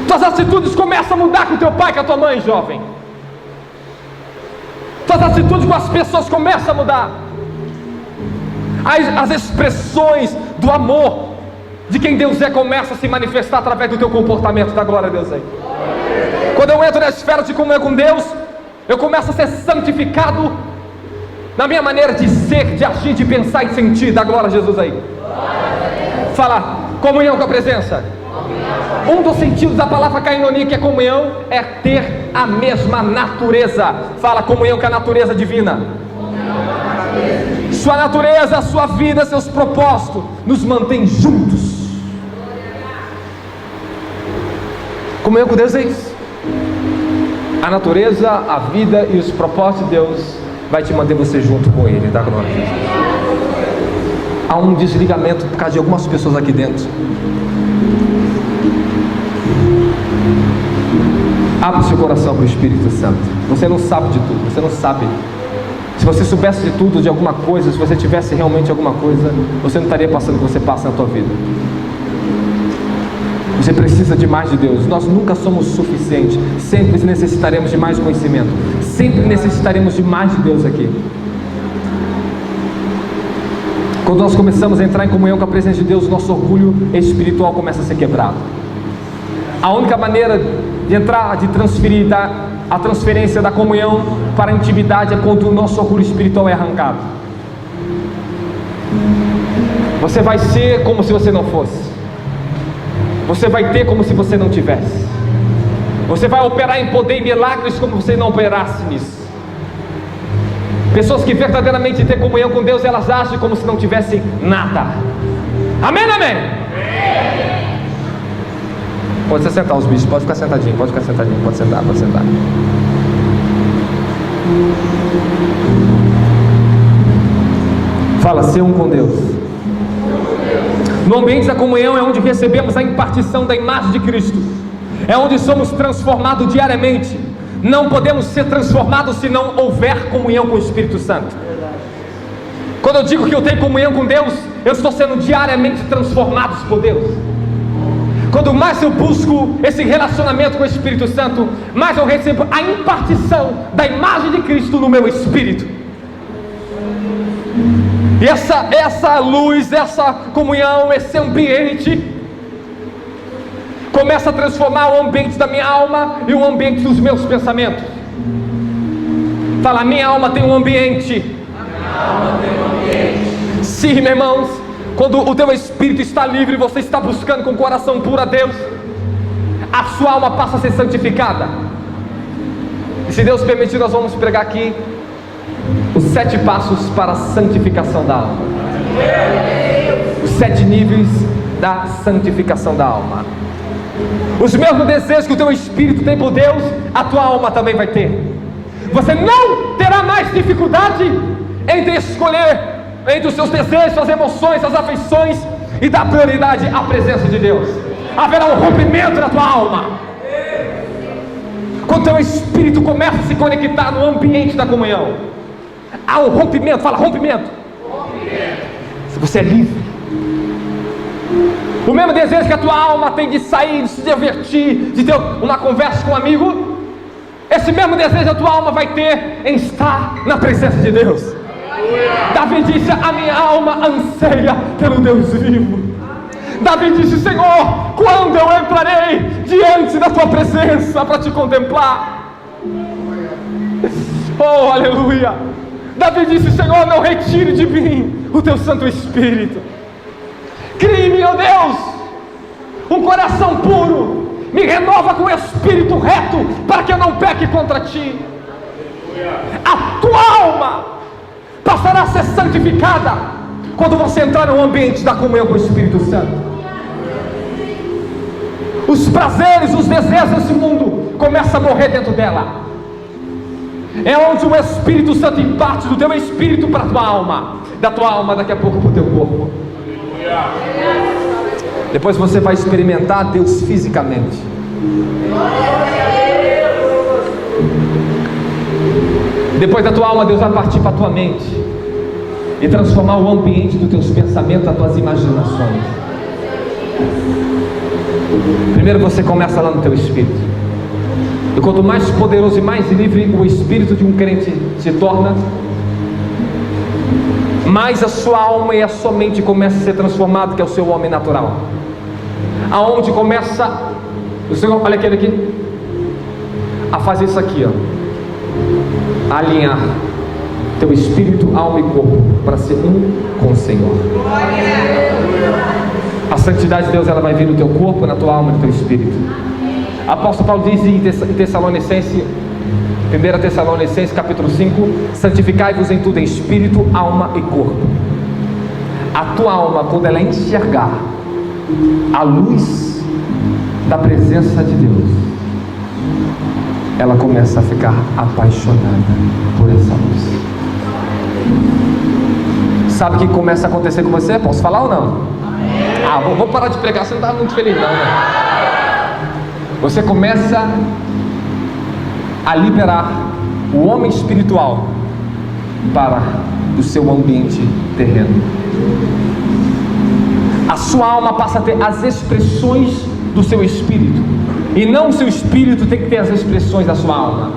Tuas atitudes começam a mudar com teu pai, com a tua mãe, jovem. Tuas atitudes com as pessoas começam a mudar. As expressões do amor de quem Deus é começam a se manifestar através do teu comportamento. Da glória a Deus aí. Quando eu entro na esfera de comunhão com Deus, eu começo a ser santificado na minha maneira de ser, de agir, de pensar e sentir. Da glória a Jesus aí. Fala, comunhão com a presença. Um dos sentidos da palavra kainonia, que é comunhão, é ter a mesma natureza. Fala, comunhão com a natureza divina. Sua natureza, sua vida, seus propósitos nos mantém juntos. Comunhão com Deus é isso. A natureza, a vida e os propósitos de Deus vai te manter você junto com Ele. Dá glória a Jesus. Há um desligamento por causa de algumas pessoas aqui dentro. Abre o seu coração para o Espírito Santo. Você não sabe de tudo, você não sabe. Se você soubesse de tudo, de alguma coisa, se você tivesse realmente alguma coisa, você não estaria passando o que você passa na tua vida. Você precisa de mais de Deus. Nós nunca somos suficientes. Sempre necessitaremos de mais conhecimento. Sempre necessitaremos de mais de Deus aqui. Quando nós começamos a entrar em comunhão com a presença de Deus, nosso orgulho espiritual começa a ser quebrado. A única maneira de entrar, de transferir a transferência da comunhão para a intimidade é quando o nosso orgulho espiritual é arrancado. Você vai ser como se você não fosse. Você vai ter como se você não tivesse. Você vai operar em poder e milagres como você não operasse nisso. Pessoas que verdadeiramente têm comunhão com Deus, elas agem como se não tivessem nada. Amém, amém? Pode se sentar os bichos, pode ficar sentadinho, pode sentar, pode sentar. Fala, ser um com Deus. No ambiente da comunhão é onde recebemos a impartição da imagem de Cristo. É onde somos transformados diariamente. Não podemos ser transformados se não houver comunhão com o Espírito Santo. Quando eu digo que eu tenho comunhão com Deus, eu estou sendo diariamente transformado por Deus. Quando mais eu busco esse relacionamento com o Espírito Santo, mais eu recebo a impartição da imagem de Cristo no meu espírito. E essa luz, essa comunhão, esse ambiente começa a transformar o ambiente da minha alma e o ambiente dos meus pensamentos. Fala, minha alma tem um ambiente. Sim, meus irmãos, quando o teu espírito está livre, você está buscando com o coração puro a Deus, a sua alma passa a ser santificada. E se Deus permitir, nós vamos pregar aqui os 7 passos para a santificação da alma. Os 7 níveis da santificação da alma. Os mesmos desejos que o teu espírito tem por Deus, a tua alma também vai ter. Você não terá mais dificuldade entre escolher entre os seus desejos, suas emoções, suas afeições e dar prioridade à presença de Deus. Haverá um rompimento na tua alma. Quando o teu espírito começa a se conectar no ambiente da comunhão, há um rompimento. Fala, rompimento. Se você é livre, o mesmo desejo que a tua alma tem de sair, de se divertir, de ter uma conversa com um amigo, esse mesmo desejo a tua alma vai ter em estar na presença de Deus. Davi disse, a minha alma anseia pelo Deus vivo. Davi disse, Senhor, quando eu entrarei diante da tua presença para te contemplar? Oh, aleluia. Davi disse, Senhor, não retire de mim o teu Santo Espírito. Crie-me, ó Deus, um coração puro, me renova com o espírito reto, para que eu não peque contra ti. A tua alma passará a ser santificada quando você entrar no ambiente da comunhão com o Espírito Santo. Os prazeres, os desejos desse mundo começam a morrer dentro dela. É onde o Espírito Santo imparte do teu espírito para a tua alma, da tua alma daqui a pouco para o teu corpo. Depois você vai experimentar Deus fisicamente. Depois da tua alma, Deus vai partir para a tua mente e transformar o ambiente dos teus pensamentos, das tuas imaginações. Primeiro você começa lá no teu espírito. E quanto mais poderoso e mais livre o espírito de um crente se torna, mais a sua alma e a sua mente começa a ser transformado, que é o seu homem natural. Aonde começa o Senhor, olha aquele aqui, a fazer isso aqui, ó, a alinhar teu espírito, alma e corpo para ser um com o Senhor. A santidade de Deus, ela vai vir no teu corpo, na tua alma e no teu espírito. Apóstolo Paulo diz em Tessalonicenses, 1 Tessalonicenses capítulo 5, santificai-vos em tudo, em espírito, alma e corpo. A tua alma, quando ela enxergar a luz da presença de Deus, ela começa a ficar apaixonada por essa luz. Sabe o que começa a acontecer com você? Posso falar ou não? Ah, vou parar de pregar, você não está muito feliz não, né? Você começa a liberar o homem espiritual para o seu ambiente terreno. A sua alma passa a ter as expressões do seu espírito, e não o seu espírito tem que ter as expressões da sua alma.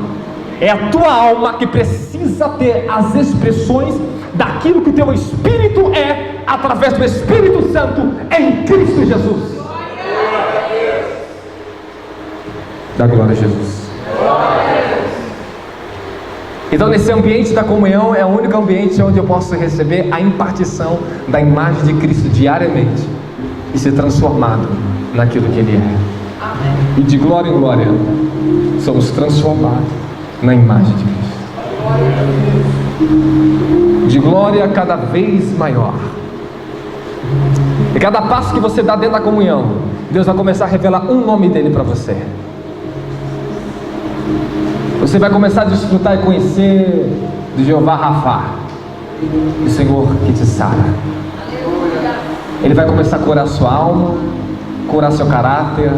É a tua alma que precisa ter as expressões daquilo que o teu espírito é, através do Espírito Santo em Cristo Jesus. Dá glória a Jesus. Então, nesse ambiente da comunhão é o único ambiente onde eu posso receber a impartição da imagem de Cristo diariamente e ser transformado naquilo que Ele é. Amém. E de glória em glória somos transformados na imagem de Cristo. De glória cada vez maior. E cada passo que você dá dentro da comunhão, Deus vai começar a revelar um nome dele para você. Você vai começar a desfrutar e conhecer de Jeová Rafá, o Senhor que te sara. Ele vai começar a curar a sua alma, curar seu caráter,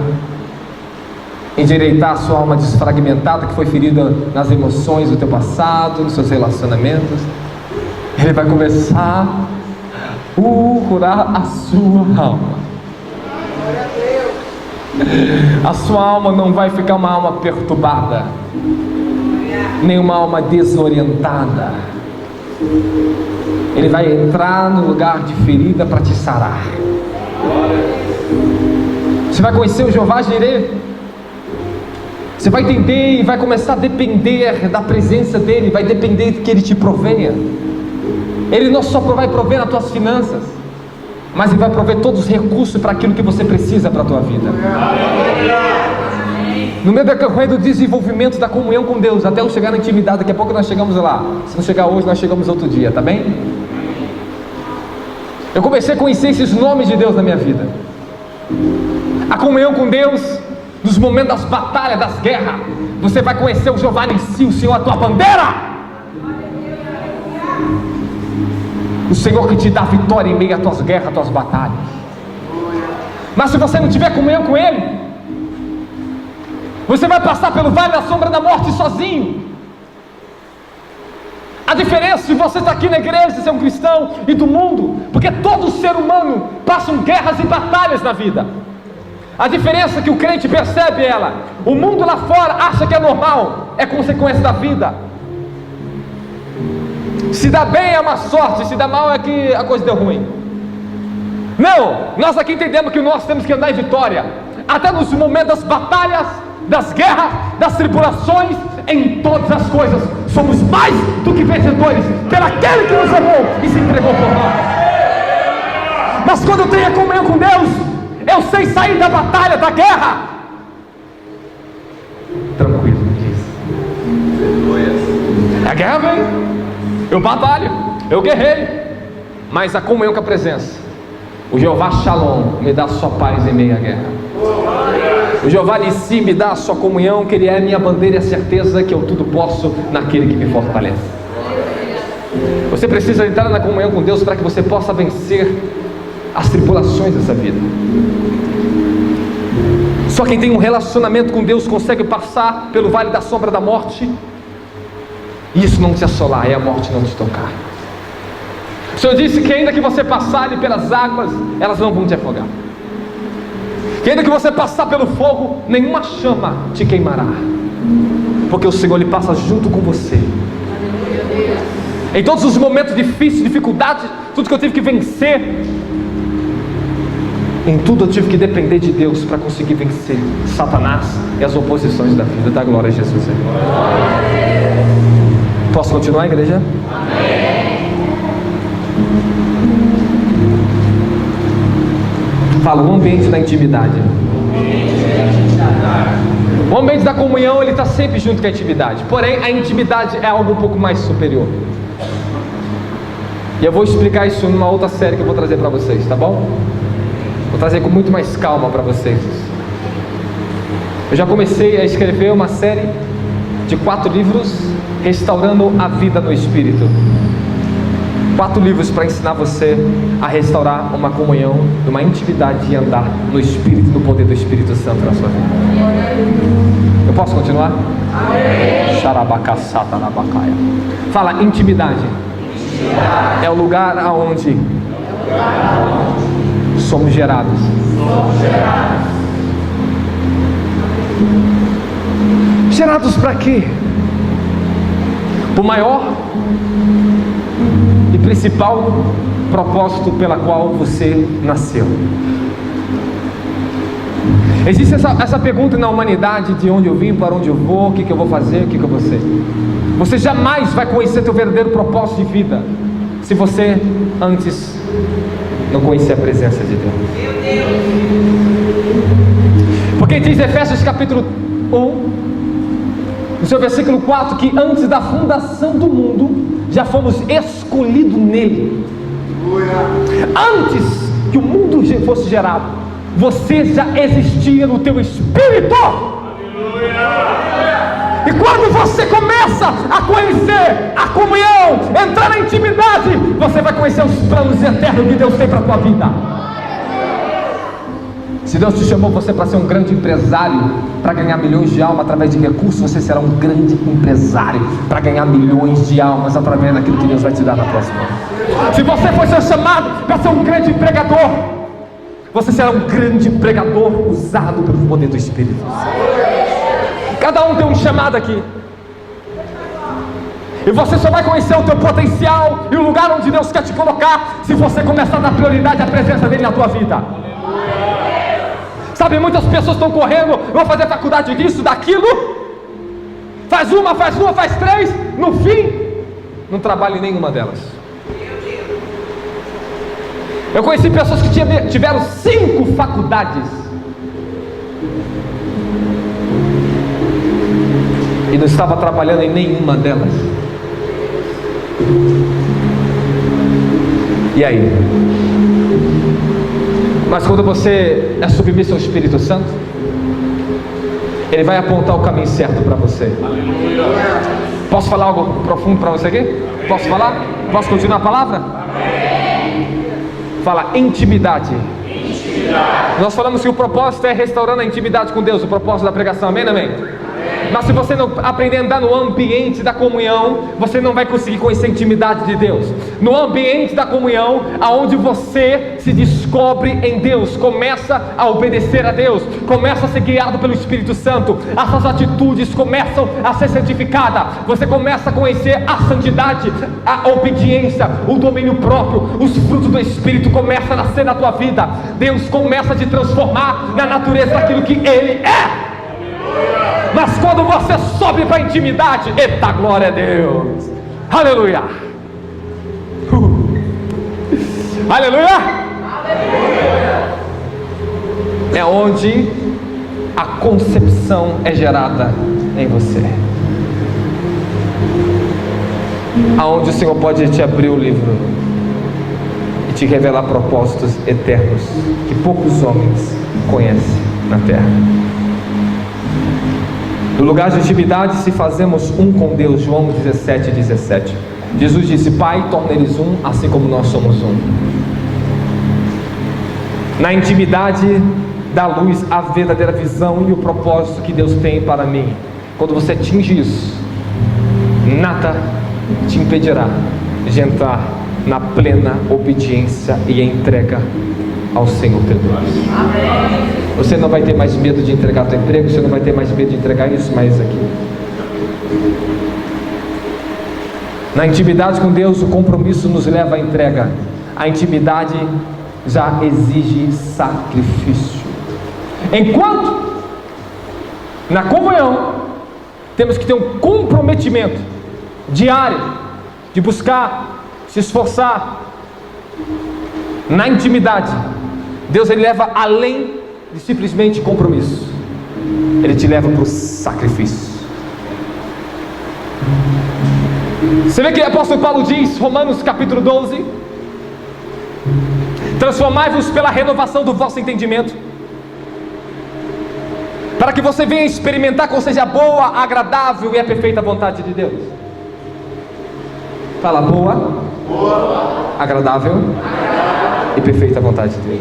endireitar a sua alma desfragmentada que foi ferida nas emoções do teu passado, nos seus relacionamentos. Ele vai começar curar a sua alma. A sua alma não vai ficar uma alma perturbada, nem uma alma desorientada. Ele vai entrar no lugar de ferida para te sarar. Você vai conhecer o Jeová Jireh. Você vai entender e vai começar a depender da presença dEle. Vai depender que Ele te provenha. Ele não só vai prover nas tuas finanças, mas Ele vai prover todos os recursos para aquilo que você precisa para a tua vida. No meio do desenvolvimento da comunhão com Deus, até eu chegar na intimidade. Daqui a pouco nós chegamos lá. Se não chegar hoje, nós chegamos outro dia, tá bem? Eu comecei a conhecer esses nomes de Deus na minha vida. A comunhão com Deus, nos momentos das batalhas, das guerras, você vai conhecer o Jeová Nissi, o Senhor, a tua bandeira. O Senhor que te dá vitória em meio às tuas guerras, às tuas batalhas. Mas se você não tiver comunhão com Ele, você vai passar pelo vale da sombra da morte sozinho. A diferença de você estar aqui na igreja, ser um cristão, e do mundo, porque todo ser humano passa guerras e batalhas na vida. A diferença é que o crente percebe ela. O mundo lá fora acha que é normal, é consequência da vida. Se dá bem é uma sorte, se dá mal é que a coisa deu ruim. Não, nós aqui entendemos que nós temos que andar em vitória, até nos momentos das batalhas, das guerras, das tribulações. Em todas as coisas somos mais do que vencedores pelo aquele que nos amou e se entregou por nós. Mas quando eu tenho a comunhão com Deus, eu sei sair da batalha, da guerra tranquilo, diz. A guerra vem, eu batalho, eu guerreio, mas a comunhão com a presença, o Jeová Shalom me dá sua paz em meio à guerra. O Jeová Nissi me dá a sua comunhão, que Ele é a minha bandeira e a certeza que eu tudo posso naquele que me fortalece. Você precisa entrar na comunhão com Deus para que você possa vencer as tribulações dessa vida. Só quem tem um relacionamento com Deus consegue passar pelo vale da sombra da morte, e isso não te assolar, e a morte não te tocar. O Senhor disse que ainda que você passar ali pelas águas, elas não vão te afogar. Que ainda que você passar pelo fogo, nenhuma chama te queimará, porque o Senhor Ele passa junto com você. Em todos os momentos difíceis, dificuldades, tudo que eu tive que vencer, em tudo eu tive que depender de Deus para conseguir vencer Satanás e as oposições da vida. Dá glória a Jesus. Posso continuar, igreja? Fala, o ambiente da intimidade. O ambiente da comunhão, ele está sempre junto com a intimidade. Porém, a intimidade é algo um pouco mais superior. E eu vou explicar isso numa outra série que eu vou trazer para vocês, tá bom? Vou trazer com muito mais calma para vocês. Eu já comecei a escrever uma série de 4 livros, restaurando a vida no Espírito. 4 livros para ensinar você a restaurar uma comunhão, uma intimidade e andar no Espírito, no poder do Espírito Santo na sua vida. Eu posso continuar? Xarabacaçatanabacaia. Fala, intimidade. É o lugar aonde somos gerados. Gerados para quê? O maior e principal propósito pela qual você nasceu. Existe essa pergunta na humanidade: de onde eu vim, para onde eu vou, o que eu vou fazer, o que eu vou ser. Você jamais vai conhecer teu verdadeiro propósito de vida se você antes não conhecer a presença de Deus. Porque diz Efésios capítulo 1, no seu versículo 4, que antes da fundação do mundo já fomos escolhidos nele. Antes que o mundo fosse gerado, você já existia no teu espírito. E quando você começa a conhecer a comunhão, entrar na intimidade, você vai conhecer os planos eternos que Deus tem para a tua vida. Se Deus te chamou você para ser um grande empresário, para ganhar milhões de almas através de recursos, você será um grande empresário para ganhar milhões de almas através daquilo que Deus vai te dar na próxima. Se você foi ser chamado para ser um grande pregador, você será um grande pregador usado pelo poder do Espírito. Cada um tem um chamado aqui. E você só vai conhecer o teu potencial e o lugar onde Deus quer te colocar se você começar a dar prioridade à presença dele na tua vida. Sabe, muitas pessoas estão correndo, vão fazer faculdade disso, daquilo, faz uma, faz duas, faz três, no fim, não trabalha em nenhuma delas. Eu conheci pessoas que tiveram 5 faculdades e não estava trabalhando em nenhuma delas. E aí? Mas quando você é submisso ao Espírito Santo, ele vai apontar o caminho certo para você. Posso falar algo profundo para você aqui? Posso falar? Posso continuar a palavra? Fala intimidade. Nós falamos que o propósito é restaurando a intimidade com Deus, o propósito da pregação, amém, amém? Mas se você não aprender a andar no ambiente da comunhão, você não vai conseguir conhecer a intimidade de Deus. No ambiente da comunhão, aonde você se descobre em Deus, começa a obedecer a Deus, começa a ser guiado pelo Espírito Santo, as suas atitudes começam a ser santificadas, você começa a conhecer a santidade, a obediência, o domínio próprio, os frutos do Espírito começam a nascer na tua vida. Deus começa a te transformar na natureza daquilo que Ele é. Mas quando você sobe para a intimidade, eita glória a Deus, aleluia, aleluia, é onde a concepção é gerada em você, aonde o Senhor pode te abrir o livro e te revelar propósitos eternos que poucos homens conhecem na terra. No lugar de intimidade, se fazemos um com Deus, João 17:17. Jesus disse: Pai, torna eles um, assim como nós somos um. Na intimidade da luz, a verdadeira visão e o propósito que Deus tem para mim. Quando você atinge isso, nada te impedirá de entrar na plena obediência e entrega ao Senhor teu Deus. Amém. Você não vai ter mais medo de entregar teu emprego, você não vai ter mais medo de entregar isso, mais aqui. Na intimidade com Deus, o compromisso nos leva à entrega. A intimidade já exige sacrifício. Enquanto na comunhão temos que ter um comprometimento diário de buscar, se esforçar. Na intimidade, Deus ele leva além de simplesmente compromisso, ele te leva para o sacrifício. Você vê que o apóstolo Paulo diz, Romanos capítulo 12: transformai-vos pela renovação do vosso entendimento, para que você venha experimentar qual seja a boa, agradável e a perfeita vontade de Deus. Fala: boa, agradável e perfeita vontade de Deus.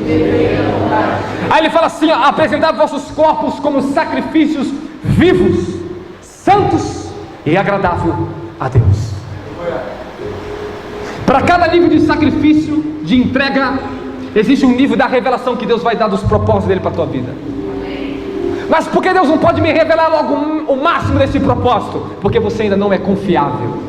Aí ele fala assim: apresentar vossos corpos como sacrifícios vivos, santos e agradável a Deus. Para cada nível de sacrifício, de entrega, existe um nível da revelação que Deus vai dar dos propósitos dele para a tua vida. Mas por que Deus não pode me revelar logo o máximo desse propósito? Porque você ainda não é confiável.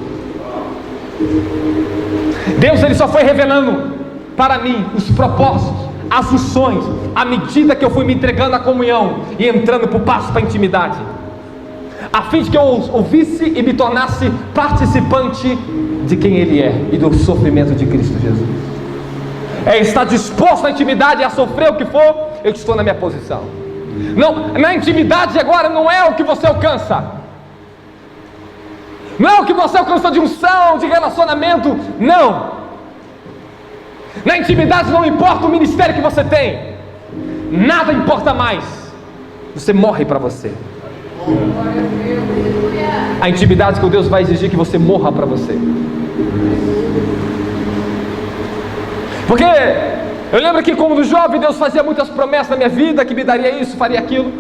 Deus ele só foi revelando para mim os propósitos, as funções, à medida que eu fui me entregando à comunhão e entrando para o passo para a intimidade, a fim de que eu ouvisse e me tornasse participante de quem Ele é e do sofrimento de Cristo Jesus. É estar disposto na intimidade a sofrer o que for, eu estou na minha posição. Não, na intimidade agora não é o que você alcança, não é o que você alcança de unção, de relacionamento, não. Na intimidade não importa o ministério que você tem, nada importa mais, você morre para você. A intimidade com Deus vai exigir que você morra para você. Porque Eu lembro que como jovem Deus fazia muitas promessas na minha vida, que me daria isso, faria aquilo.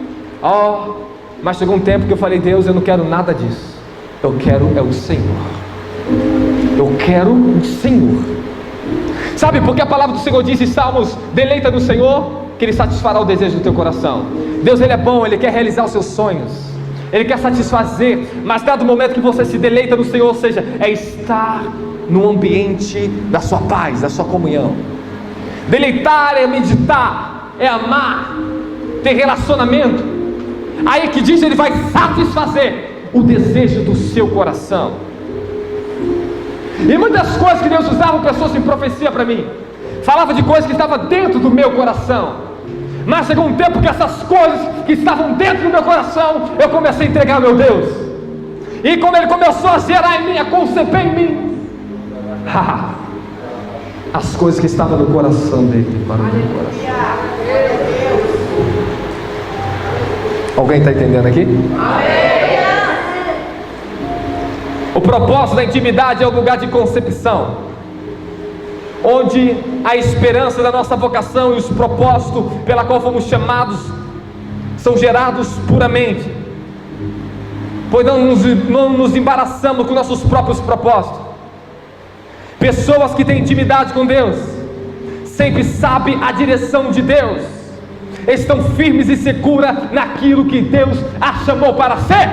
Mas chegou um tempo que eu falei: Deus, eu não quero nada disso. Eu quero é o Senhor. Eu quero o Senhor. Sabe, porque a palavra do Senhor diz em Salmos: deleita no Senhor, que Ele satisfará o desejo do teu coração. Deus, Ele é bom, Ele quer realizar os seus sonhos, Ele quer satisfazer. Mas dado o momento que você se deleita no Senhor, ou seja, é estar no ambiente da sua paz, da sua comunhão. Deleitar é meditar, é amar, ter relacionamento. Aí que diz, Ele vai satisfazer o desejo do seu coração. E muitas coisas que Deus usava, pessoas em profecia para mim, falava de coisas que estavam dentro do meu coração. Mas chegou um tempo que essas coisas que estavam dentro do meu coração, eu comecei a entregar ao meu Deus. E quando Ele começou a gerar em mim, a conceber em mim, as coisas que estavam no coração dele para o meu coração. Alguém está entendendo aqui? O propósito da intimidade é o lugar de concepção, onde a esperança da nossa vocação e os propósitos pela qual fomos chamados são gerados puramente, pois não nos embaraçamos com nossos próprios propósitos. Pessoas que têm intimidade com Deus sempre sabem a direção de Deus, estão firmes e seguras naquilo que Deus a chamou para ser.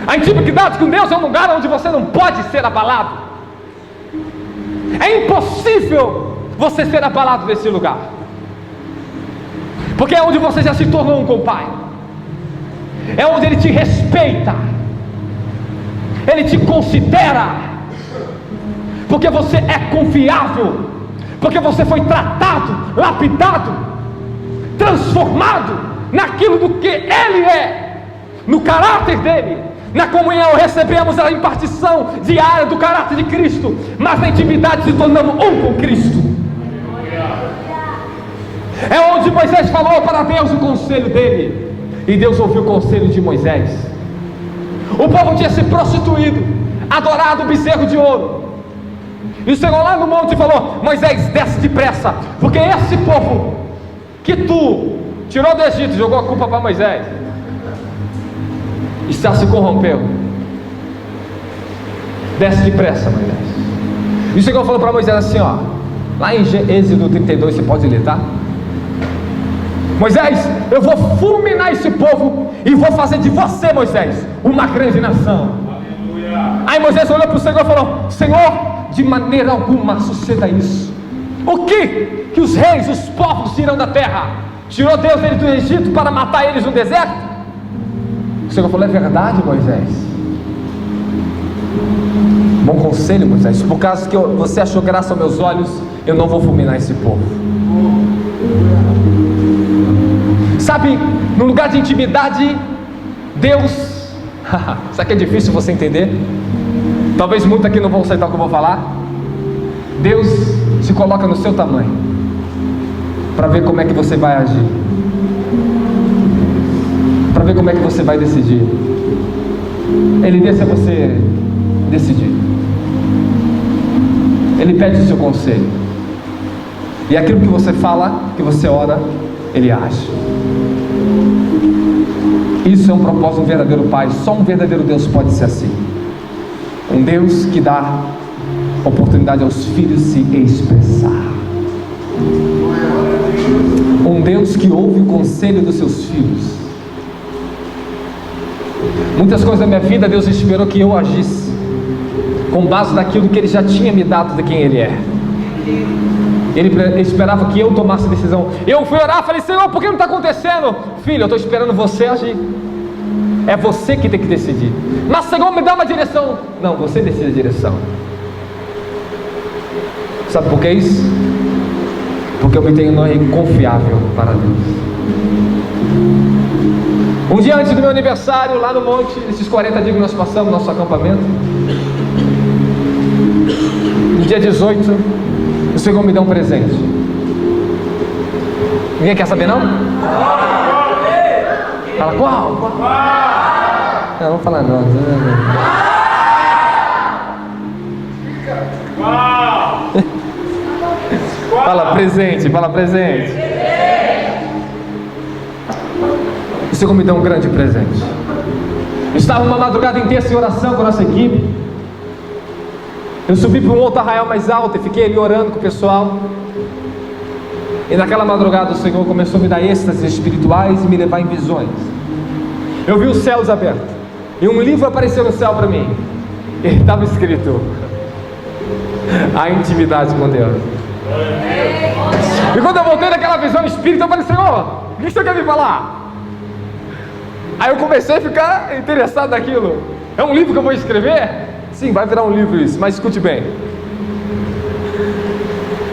A intimidade com Deus é um lugar onde você não pode ser abalado. É impossível você ser abalado nesse lugar, porque é onde você já se tornou um com o Pai, é onde Ele te respeita, Ele te considera, porque você é confiável, porque você foi tratado, lapidado, transformado naquilo do que Ele é, no caráter dEle. Na comunhão recebemos a impartição diária do caráter de Cristo, mas na intimidade se tornamos um com Cristo. É onde Moisés falou para Deus o conselho dele, e Deus ouviu o conselho de Moisés. O povo tinha se prostituído, adorado o bezerro de ouro, e o Senhor lá no monte falou: Moisés, desce depressa, porque esse povo que tu tirou do Egito, jogou a culpa para Moisés, está se corrompeu. Desce depressa, Moisés. E o Senhor falou para Moisés assim, lá em Êxodo 32, você pode ler, tá? Moisés, eu vou fulminar esse povo e vou fazer de você, Moisés, uma grande nação. Aleluia. Aí Moisés olhou para o Senhor e falou: Senhor, de maneira alguma suceda isso. O que os reis, os povos tiram da terra? Tirou Deus eles do Egito para matar eles no deserto? O Senhor falou: é verdade, Moisés. Bom conselho, Moisés. Por causa que você achou graça aos meus olhos, eu não vou fulminar esse povo. Sabe, no lugar de intimidade, Deus isso aqui é difícil você entender, talvez muitos aqui não vão aceitar o que eu vou falar. Deus se coloca no seu tamanho para ver como é que você vai agir, para ver como é que você vai decidir. Ele deixa você decidir, Ele pede o seu conselho, e aquilo que você fala, que você ora, Ele age. Isso é um propósito de um verdadeiro Pai. Só um verdadeiro Deus pode ser assim. Um Deus que dá oportunidade aos filhos se expressar. Um Deus que ouve o conselho dos seus filhos. Muitas coisas da minha vida Deus esperou que eu agisse com base naquilo que Ele já tinha me dado de quem Ele é. Ele esperava que eu tomasse decisão. Eu fui orar, falei: Senhor, por que não está acontecendo? Filho, eu estou esperando você agir. É você que tem que decidir. Mas Senhor, me dá uma direção. Não, você decide a direção. Sabe por que isso? Porque eu me tenho nome confiável para Deus. Um dia antes do meu aniversário, lá no monte, esses 40 dias que nós passamos, nosso acampamento, no dia 18, o Senhor me dá um presente. Ninguém quer saber, não? Fala: qual? Não, vou falar não. Fala presente, fala presente. O Senhor me deu um grande presente. Eu estava uma madrugada intensa em oração com a nossa equipe. Eu subi para um outro arraial mais alto e fiquei ali orando com o pessoal. E naquela madrugada o Senhor começou a me dar êxtases espirituais e me levar em visões. Eu vi os céus abertos e um livro apareceu no céu para mim. E estava escrito: a intimidade com Deus. E quando eu voltei daquela visão espírita, eu falei: Senhor, o que você quer me falar? Aí eu comecei a ficar interessado naquilo. É um livro que eu vou escrever? Sim, vai virar um livro isso, mas escute bem.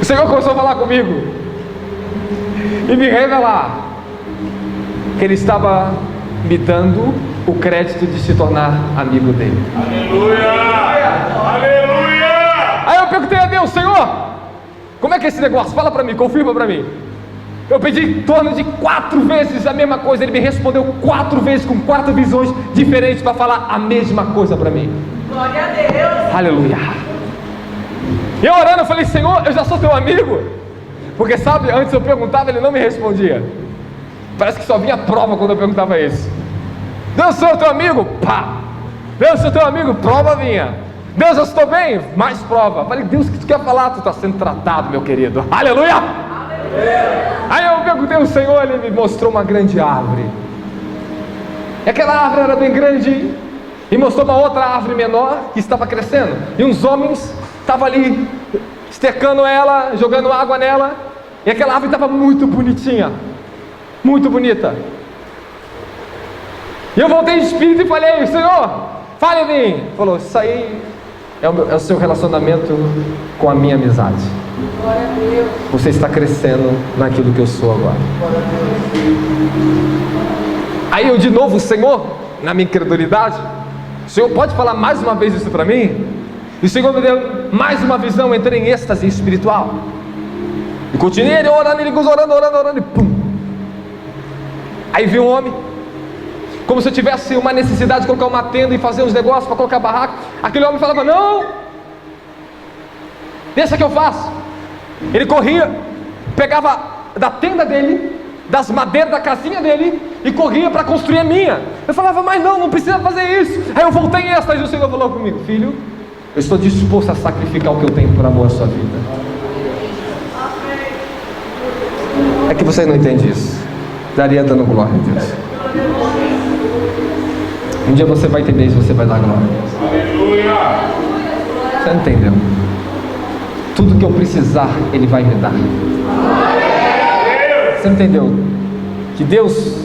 O Senhor começou a falar comigo e me revelar que Ele estava me dando o crédito de se tornar amigo dele. Aleluia! Aleluia! Aí eu perguntei a Deus: Senhor, como é que é esse negócio? Fala para mim, confirma para mim. Eu pedi em torno de 4 vezes a mesma coisa. Ele me respondeu 4 vezes com 4 visões diferentes para falar a mesma coisa para mim. Glória a Deus. Aleluia. E eu orando, eu falei: Senhor, eu já sou teu amigo. Porque sabe, antes eu perguntava, ele não me respondia. Parece que só vinha prova quando eu perguntava isso. Deus, sou teu amigo? Pá. Deus, sou teu amigo? Prova vinha. Deus, eu estou bem? Mais prova. Eu falei: Deus, o que tu quer falar? Tu está sendo tratado, meu querido. Aleluia. Aí eu perguntei ao Senhor, Ele me mostrou uma grande árvore. E aquela árvore era bem grande. E mostrou uma outra árvore menor que estava crescendo. E uns homens estavam ali estercando ela, jogando água nela. E aquela árvore estava muito bonitinha, muito bonita. E eu voltei de espírito e falei: Senhor, fale em mim. Ele falou: isso aí é o seu relacionamento com a minha amizade. Glória a Deus. Você está crescendo naquilo que eu sou agora. Aí eu de novo: Senhor, na minha incredulidade, o Senhor pode falar mais uma vez isso para mim? E o Senhor me deu mais uma visão, entrei em êxtase espiritual. E continuei ele orando, orando, e pum. Aí vi um homem, como se eu tivesse uma necessidade de colocar uma tenda e fazer uns negócios para colocar barraco. Aquele homem falava: não, deixa que eu faço. Ele corria, pegava da tenda dele, das madeiras da casinha dele, e corria para construir a minha. Eu falava: mas não precisa fazer isso. Aí eu voltei em êxtase e o Senhor falou comigo: filho, eu estou disposto a sacrificar o que eu tenho por amor à sua vida. É que você não entende isso. Daria dando glória a Deus. Um dia você vai entender isso, você vai dar glória a Deus. Aleluia! Você não entendeu? Tudo que eu precisar, Ele vai me dar. Você entendeu? Que Deus,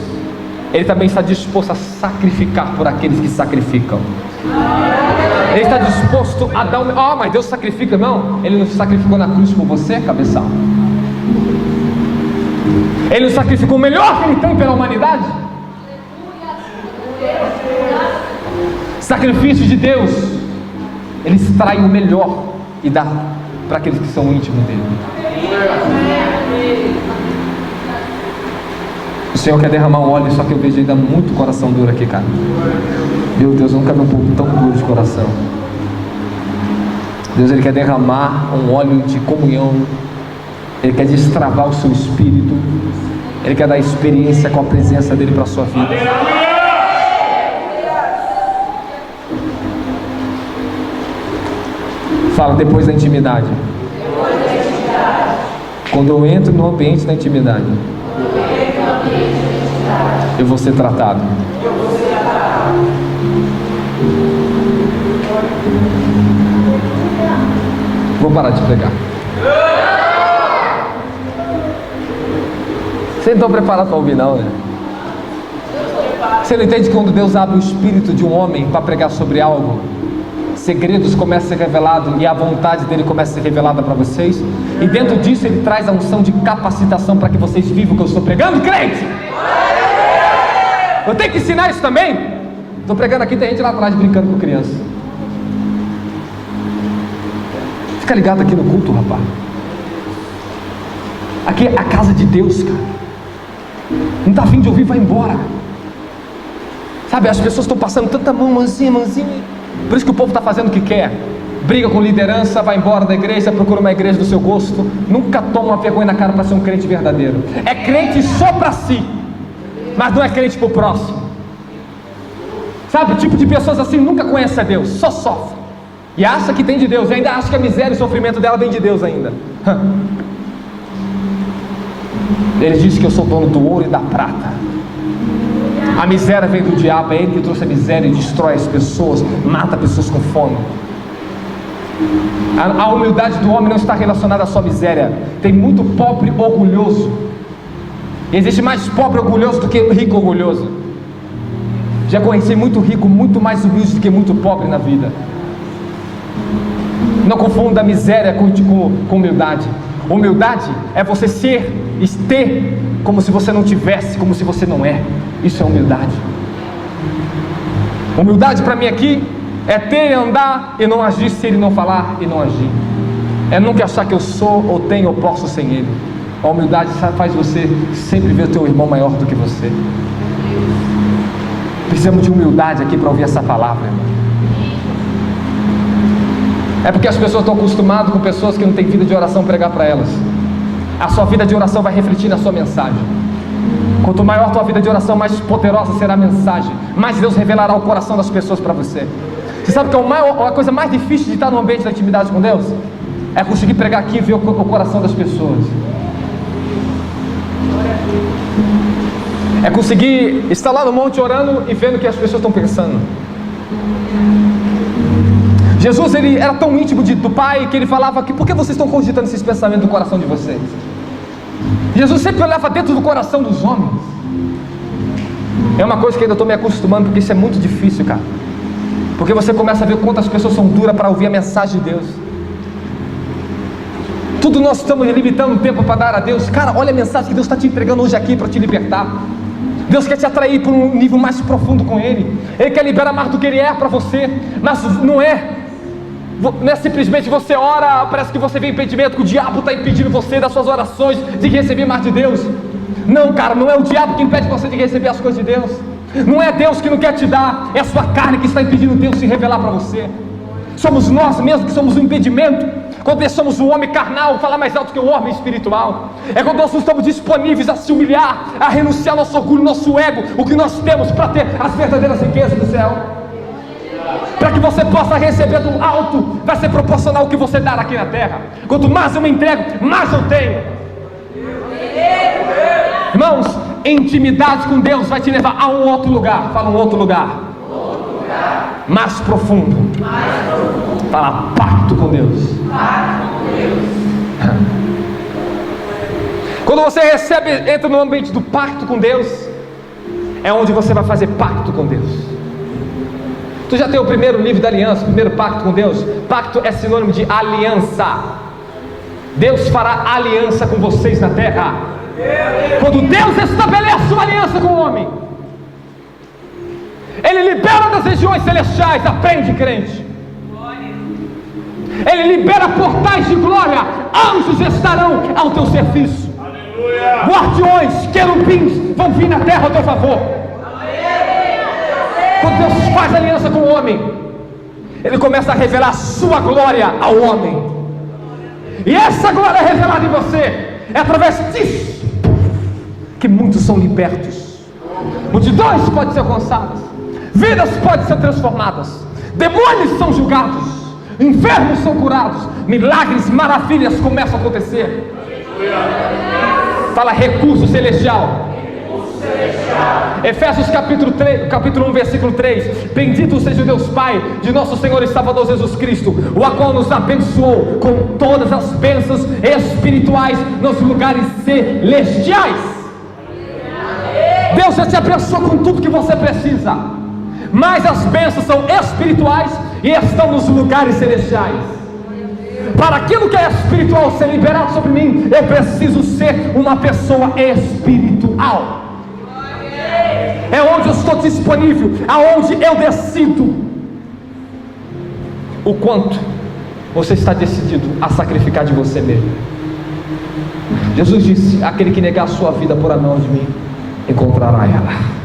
Ele também está disposto a sacrificar por aqueles que sacrificam. Ele está disposto a dar um... mas Deus sacrifica? Não, Ele não sacrificou na cruz por você, cabeção. Ele não sacrificou o melhor que Ele tem pela humanidade. Sacrifício de Deus, Ele extrai o melhor e dá para aqueles que são íntimos dele. O Senhor quer derramar um óleo, só que eu vejo ainda muito coração duro aqui, cara. Meu Deus, eu nunca vi um povo tão duro de coração. Deus, Ele quer derramar um óleo de comunhão. Ele quer destravar o seu espírito. Ele quer dar experiência com a presença dEle para a sua vida. Fala: depois da intimidade. Quando eu entro no ambiente da intimidade, eu vou ser tratado. Vou parar de pregar. Vocês não estão preparados para ouvir, não, né? Você não entende que quando Deus abre o espírito de um homem para pregar sobre algo, segredos começam a ser revelados e a vontade dele começa a ser revelada para vocês, e dentro disso Ele traz a unção de capacitação para que vocês vivam o que eu estou pregando, crente? Eu tenho que ensinar isso também. Estou pregando aqui, tem gente lá atrás brincando com criança. Fica ligado aqui no culto, rapaz. Aqui é a casa de Deus, cara. Não está afim de ouvir, vai embora. Sabe, as pessoas estão passando tanta mão, mãozinha. Por isso que o povo está fazendo o que quer. briga com liderança, vai embora da igreja, procura uma igreja do seu gosto, nunca toma uma vergonha na cara para ser um crente verdadeiro. É crente só para si, mas não é crente para o próximo. Sabe, o tipo de pessoas assim nunca conhece a Deus, só sofre e acha que tem de Deus, e ainda acha que a miséria e o sofrimento dela vem de Deus ainda. Ele diz que eu sou dono do ouro e da prata. A miséria vem do diabo, é ele que trouxe a miséria e destrói as pessoas, mata pessoas com fome. A humildade do homem não está relacionada à sua miséria. Tem muito pobre orgulhoso. Existe mais pobre orgulhoso do que rico orgulhoso. Já conheci muito rico, muito mais humilde do que muito pobre na vida. Não confunda a miséria com humildade. Humildade é você ser e ter como se você não tivesse, como se você não é. Isso é humildade. Humildade para mim aqui é ter e andar e não agir se ele não falar e não agir. É nunca achar que eu sou ou tenho ou posso sem ele. A humildade faz você sempre ver o teu irmão maior do que você. Precisamos de humildade aqui para ouvir essa palavra, irmão. É porque as pessoas estão acostumadas com pessoas que não têm vida de oração pregar para elas. A sua vida de oração vai refletir na sua mensagem. Quanto maior a tua vida de oração, mais poderosa será a mensagem, mais Deus revelará o coração das pessoas para você. Você sabe que a coisa mais difícil de estar no ambiente da intimidade com Deus é conseguir pregar aqui e ver o coração das pessoas. É conseguir estar lá no monte orando e vendo o que as pessoas estão pensando. Jesus, ele era tão íntimo do Pai que ele falava que por que vocês estão cogitando esses pensamentos do coração de vocês? Jesus sempre olhava dentro do coração dos homens. É uma coisa que ainda estou me acostumando, porque isso é muito difícil, cara. Porque você começa a ver quantas pessoas são duras para ouvir a mensagem de Deus. Tudo nós estamos limitando o tempo para dar a Deus. Cara, olha a mensagem que Deus está te entregando hoje aqui para te libertar. Deus quer te atrair para um nível mais profundo com Ele. Ele quer liberar mais do que Ele é para você. Mas não é simplesmente você ora, parece que você vê impedimento, que o diabo está impedindo você das suas orações, de receber mais de Deus. Não, cara, não é o diabo que impede você de receber as coisas de Deus. Não é Deus que não quer te dar, é a sua carne que está impedindo Deus de se revelar para você. Somos nós mesmos que somos o impedimento. Quando deixamos o homem carnal falar mais alto que o homem espiritual. É quando nós não estamos disponíveis a se humilhar, a renunciar nosso orgulho, nosso ego, o que nós temos para ter as verdadeiras riquezas do céu. Para que você possa receber do alto, vai ser proporcional ao que você dar aqui na terra. Quanto mais eu me entrego, mais eu tenho. Irmãos, intimidade com Deus vai te levar a um outro lugar. Fala um outro lugar. Mais profundo. Fala pacto com Deus. Quando você entra no ambiente do pacto com Deus, é onde você vai fazer pacto com Deus. Tu já tem o primeiro livro da aliança, o primeiro pacto com Deus. Pacto é sinônimo de aliança. Deus fará aliança com vocês na terra. Quando Deus estabelece uma aliança com o homem, Ele libera das regiões celestiais, aprende, crente. Ele libera portais de glória, anjos estarão ao teu serviço. Guardiões, querubins vão vir na terra a teu favor. Quando Deus faz aliança com o homem, Ele começa a revelar a sua glória ao homem. E essa glória revelada em você, é através disso que muitos são libertos. Multidões podem ser alcançadas, vidas podem ser transformadas, demônios são julgados, enfermos são curados, milagres, maravilhas começam a acontecer. Fala recurso celestial. Efésios capítulo 1, versículo 3. Bendito seja o Deus Pai de nosso Senhor e Salvador Jesus Cristo, o qual nos abençoou com todas as bênçãos espirituais nos lugares celestiais. Deus já te abençoou com tudo que você precisa, mas as bênçãos são espirituais e estão nos lugares celestiais. Para aquilo que é espiritual ser liberado sobre mim, eu preciso ser uma pessoa espiritual. É onde eu estou disponível, aonde eu decido o quanto você está decidido a sacrificar de você mesmo. Jesus disse: aquele que negar a sua vida por amor de mim, encontrará ela.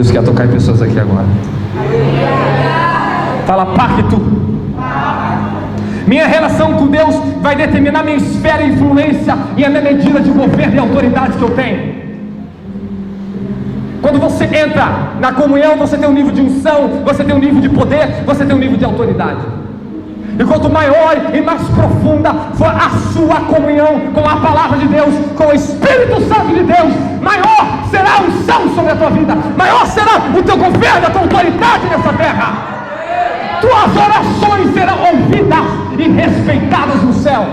Deus quer tocar em pessoas aqui agora. Fala pacto. Minha relação com Deus vai determinar minha esfera de influência e a minha medida de governo e autoridade que eu tenho. Quando você entra na comunhão, você tem um nível de unção, você tem um nível de poder, você tem um nível de autoridade. E quanto maior e mais profunda for a sua comunhão com a palavra de Deus, com o Espírito Santo de Deus, maior será a unção sobre a tua vida, maior será o teu governo, a tua autoridade nessa terra. Tuas orações serão ouvidas e respeitadas no céu.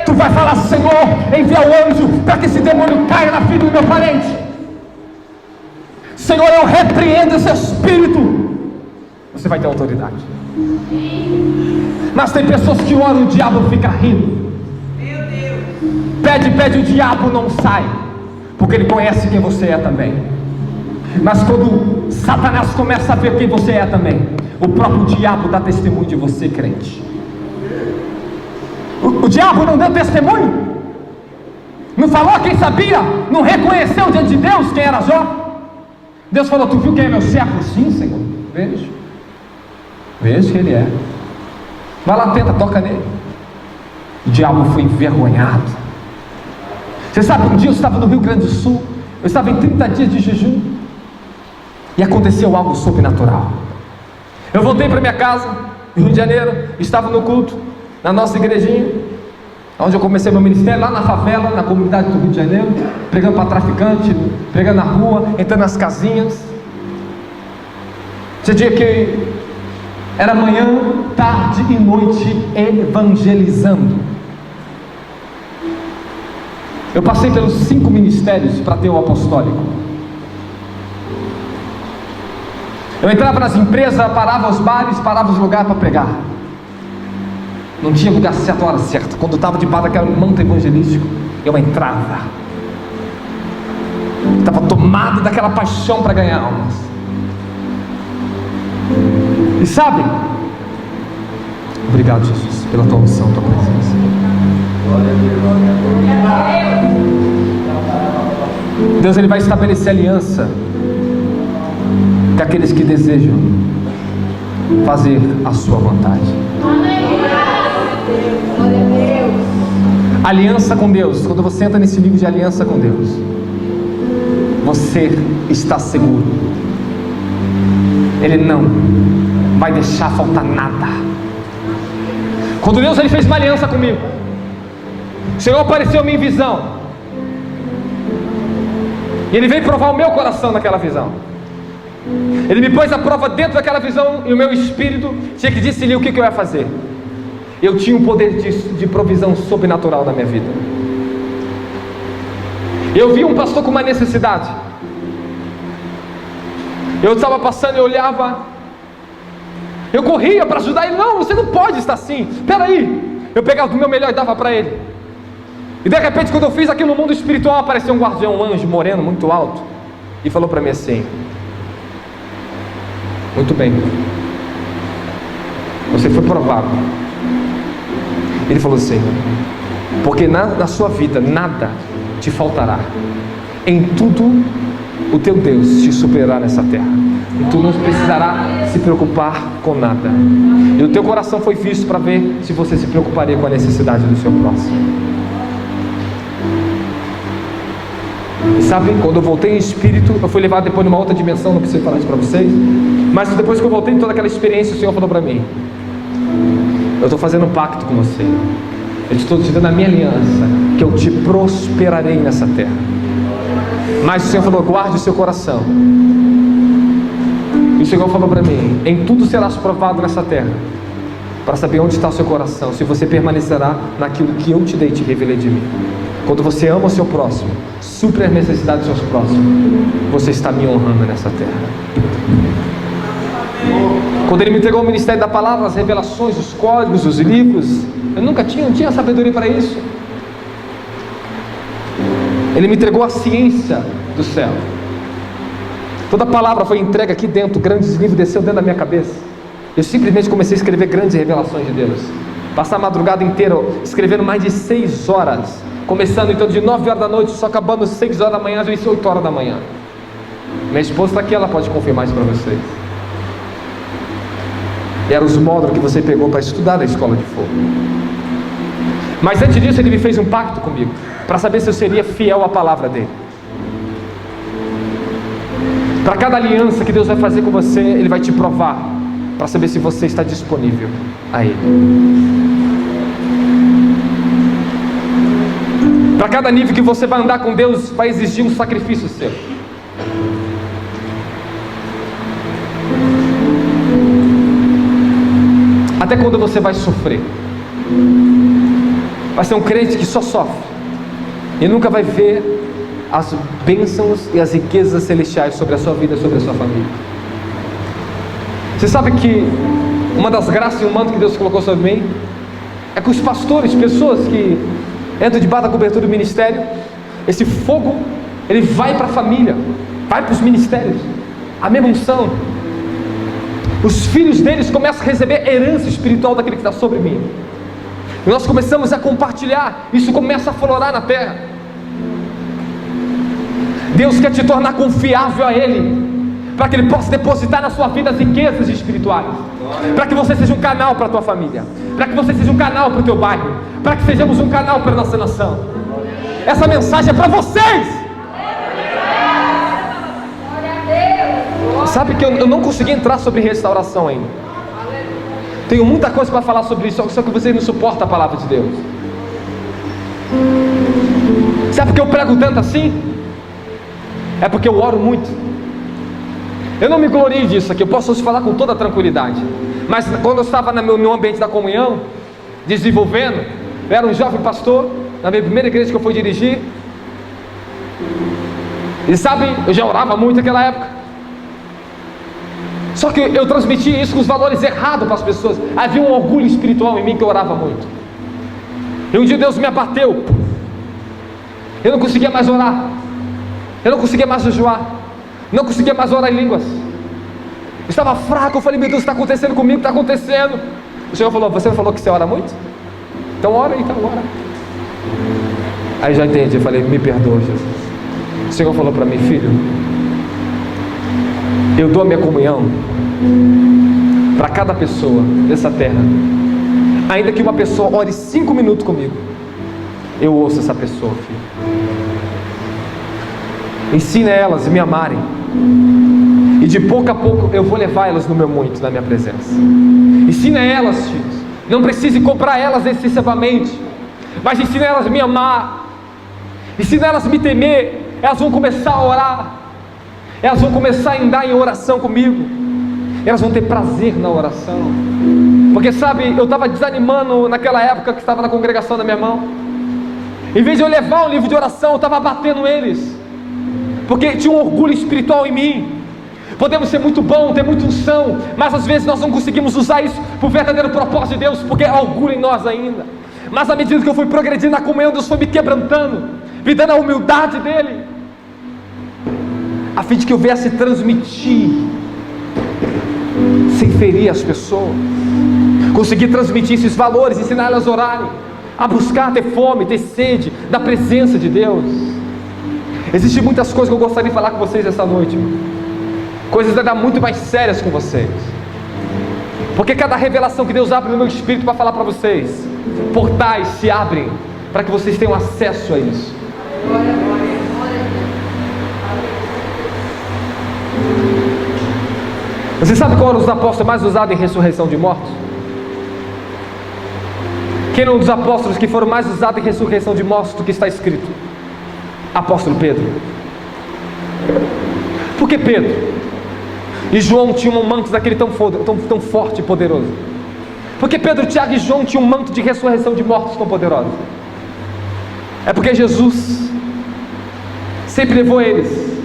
Tu vai falar: Senhor, envia o anjo para que esse demônio caia na vida do meu parente. Senhor, eu repreendo esse espírito. Você vai ter autoridade. Mas tem pessoas que oram e o diabo fica rindo. Pede, o diabo não sai, porque ele conhece quem você é também. Mas quando Satanás começa a ver quem você é também, o próprio diabo dá testemunho de você, crente. O diabo não deu testemunho? Não falou quem sabia? Não reconheceu diante de Deus quem era Jó? Deus falou: tu viu quem é meu servo? Sim, Senhor, vejo que ele é. Vai lá, tenta, toca nele. O diabo foi envergonhado. Você sabe, um dia eu estava no Rio Grande do Sul, eu estava em 30 dias de jejum, e aconteceu algo sobrenatural. Eu voltei para minha casa, no Rio de Janeiro, estava no culto, na nossa igrejinha, onde eu comecei meu ministério, lá na favela, na comunidade do Rio de Janeiro, pregando para traficante, pregando na rua, entrando nas casinhas. Tinha dia que era manhã, tarde e noite evangelizando. Eu passei pelos 5 ministérios para ter o apostólico. Eu entrava nas empresas, parava os bares, parava os lugares para pregar. Não tinha lugar certo, a hora certa. Quando eu estava debaixo daquele manto evangelístico, eu entrava. Estava tomado daquela paixão para ganhar almas. E sabe? Obrigado, Jesus, pela tua unção, tua presença. Deus, ele vai estabelecer aliança com aqueles que desejam fazer a sua vontade. Aliança com Deus. Quando você entra nesse nível de aliança com Deus, você está seguro. Ele não vai deixar faltar nada. Quando Deus ele fez uma aliança comigo, o Senhor apareceu a mim em visão, e Ele veio provar o meu coração naquela visão. Ele me pôs a prova dentro daquela visão, e o meu espírito tinha que discernir o que eu ia fazer. Eu tinha um poder de provisão sobrenatural na minha vida. Eu vi um pastor com uma necessidade. Eu estava passando e olhava. Eu corria para ajudar ele. Não, você não pode estar assim. Espera aí. Eu pegava do meu melhor e dava para ele. E de repente, quando eu fiz aquilo no mundo espiritual, apareceu um guardião, um anjo moreno, muito alto, e falou para mim assim: muito bem, você foi provado. Ele falou assim: porque na sua vida nada te faltará, em tudo o teu Deus te superará nessa terra, e tu não precisará se preocupar com nada. E o teu coração foi visto para ver se você se preocuparia com a necessidade do seu próximo. E sabe, quando eu voltei em espírito, eu fui levado depois numa outra dimensão, não preciso falar isso para vocês, mas depois que eu voltei em toda aquela experiência, o Senhor falou para mim: eu estou fazendo um pacto com você, eu estou te dando a minha aliança, que eu te prosperarei nessa terra. Mas o Senhor falou: guarde o seu coração. E o Senhor falou para mim: em tudo serás provado nessa terra, para saber onde está o seu coração, se você permanecerá naquilo que eu te dei e te revelei de mim. Quando você ama o seu próximo, supre as necessidades dos seus próximos, você está me honrando nessa terra. Quando Ele me entregou o ministério da palavra, as revelações, os códigos, os livros, eu não tinha sabedoria para isso. Ele me entregou a ciência do céu. Toda a palavra foi entregue aqui dentro, grandes livros desceu dentro da minha cabeça. Eu simplesmente comecei a escrever grandes revelações de Deus. Passar a madrugada inteira escrevendo mais de 6 horas. Começando então de 9 horas da noite, só acabando às 6 horas da manhã, às vezes 8 horas da manhã. Minha esposa está aqui, ela pode confirmar isso para vocês. Eram os módulos que você pegou para estudar na escola de fogo. Mas antes disso ele me fez um pacto comigo, para saber se eu seria fiel à palavra dele. Para cada aliança que Deus vai fazer com você, Ele vai te provar, para saber se você está disponível a Ele. Para cada nível que você vai andar com Deus, vai exigir um sacrifício seu. Até quando você vai sofrer? Vai ser um crente que só sofre e nunca vai ver as bênçãos e as riquezas celestiais sobre a sua vida, sobre a sua família. Você sabe que uma das graças e um manto que Deus colocou sobre mim é que os pastores, pessoas que entram debaixo da cobertura do ministério, esse fogo, ele vai para a família, vai para os ministérios, a mesma unção. Os filhos deles começam a receber herança espiritual daquele que está sobre mim. E nós começamos a compartilhar, isso começa a florar na terra. Deus quer te tornar confiável a Ele, para que Ele possa depositar na sua vida as riquezas espirituais, para que você seja um canal para a tua família, para que você seja um canal para o teu bairro, para que sejamos um canal para a nossa nação. Essa mensagem é para vocês. Sabe que eu não consegui entrar sobre restauração ainda. Tenho muita coisa para falar sobre isso, só que vocês não suportam a palavra de Deus. Sabe por que eu prego tanto assim? É porque eu oro muito. Eu não me glorio disso aqui, eu posso te falar com toda tranquilidade. Mas quando eu estava no ambiente da comunhão, desenvolvendo, eu era um jovem pastor, na minha primeira igreja que eu fui dirigir. E sabe, eu já orava muito naquela época. Só que eu transmitia isso com os valores errados para as pessoas. Havia um orgulho espiritual em mim que eu orava muito. E um dia Deus me abateu. Eu não conseguia mais orar. Eu não conseguia mais jejuar. Não conseguia mais orar em línguas. Eu estava fraco. Eu falei, meu Deus, está acontecendo comigo? Está acontecendo. O Senhor falou, você não falou que você ora muito? Então ora, então ora. Aí já entendi, eu falei, me perdoa, Jesus. O Senhor falou para mim, filho, eu dou a minha comunhão para cada pessoa dessa terra. Ainda que uma pessoa ore 5 minutos comigo, eu ouço essa pessoa, filho. Ensina elas a me amarem, e de pouco a pouco eu vou levar elas no meu muito, na minha presença. Ensina elas, filhos. Não precise comprar elas excessivamente, mas ensina elas a me amar. Ensina elas a me temer. Elas vão começar a orar. Elas vão começar a andar em oração comigo. Elas vão ter prazer na oração. Porque sabe, eu estava desanimando naquela época que estava na congregação da minha mão. Em vez de eu levar um livro de oração, eu estava batendo eles. Porque tinha um orgulho espiritual em mim. Podemos ser muito bom, ter muita unção, mas às vezes nós não conseguimos usar isso para o verdadeiro propósito de Deus, porque há orgulho em nós ainda. Mas à medida que eu fui progredindo na comunhão, Deus foi me quebrantando, me dando a humildade dEle, a fim de que eu viesse transmitir, sem ferir as pessoas, conseguir transmitir esses valores, ensinar elas a orarem, a buscar, ter fome, ter sede da presença de Deus. Existem muitas coisas que eu gostaria de falar com vocês essa noite, coisas ainda muito mais sérias com vocês, porque cada revelação que Deus abre no meu espírito para falar para vocês, portais se abrem para que vocês tenham acesso a isso. Você sabe qual era os apóstolos mais usados em ressurreição de mortos? Quem é um dos apóstolos que foram mais usados em ressurreição de mortos do que está escrito? Apóstolo Pedro. Por que Pedro e João tinham um manto daquele tão forte e poderoso? Porque Pedro, Tiago e João tinham um manto de ressurreição de mortos tão poderoso? É porque Jesus sempre levou eles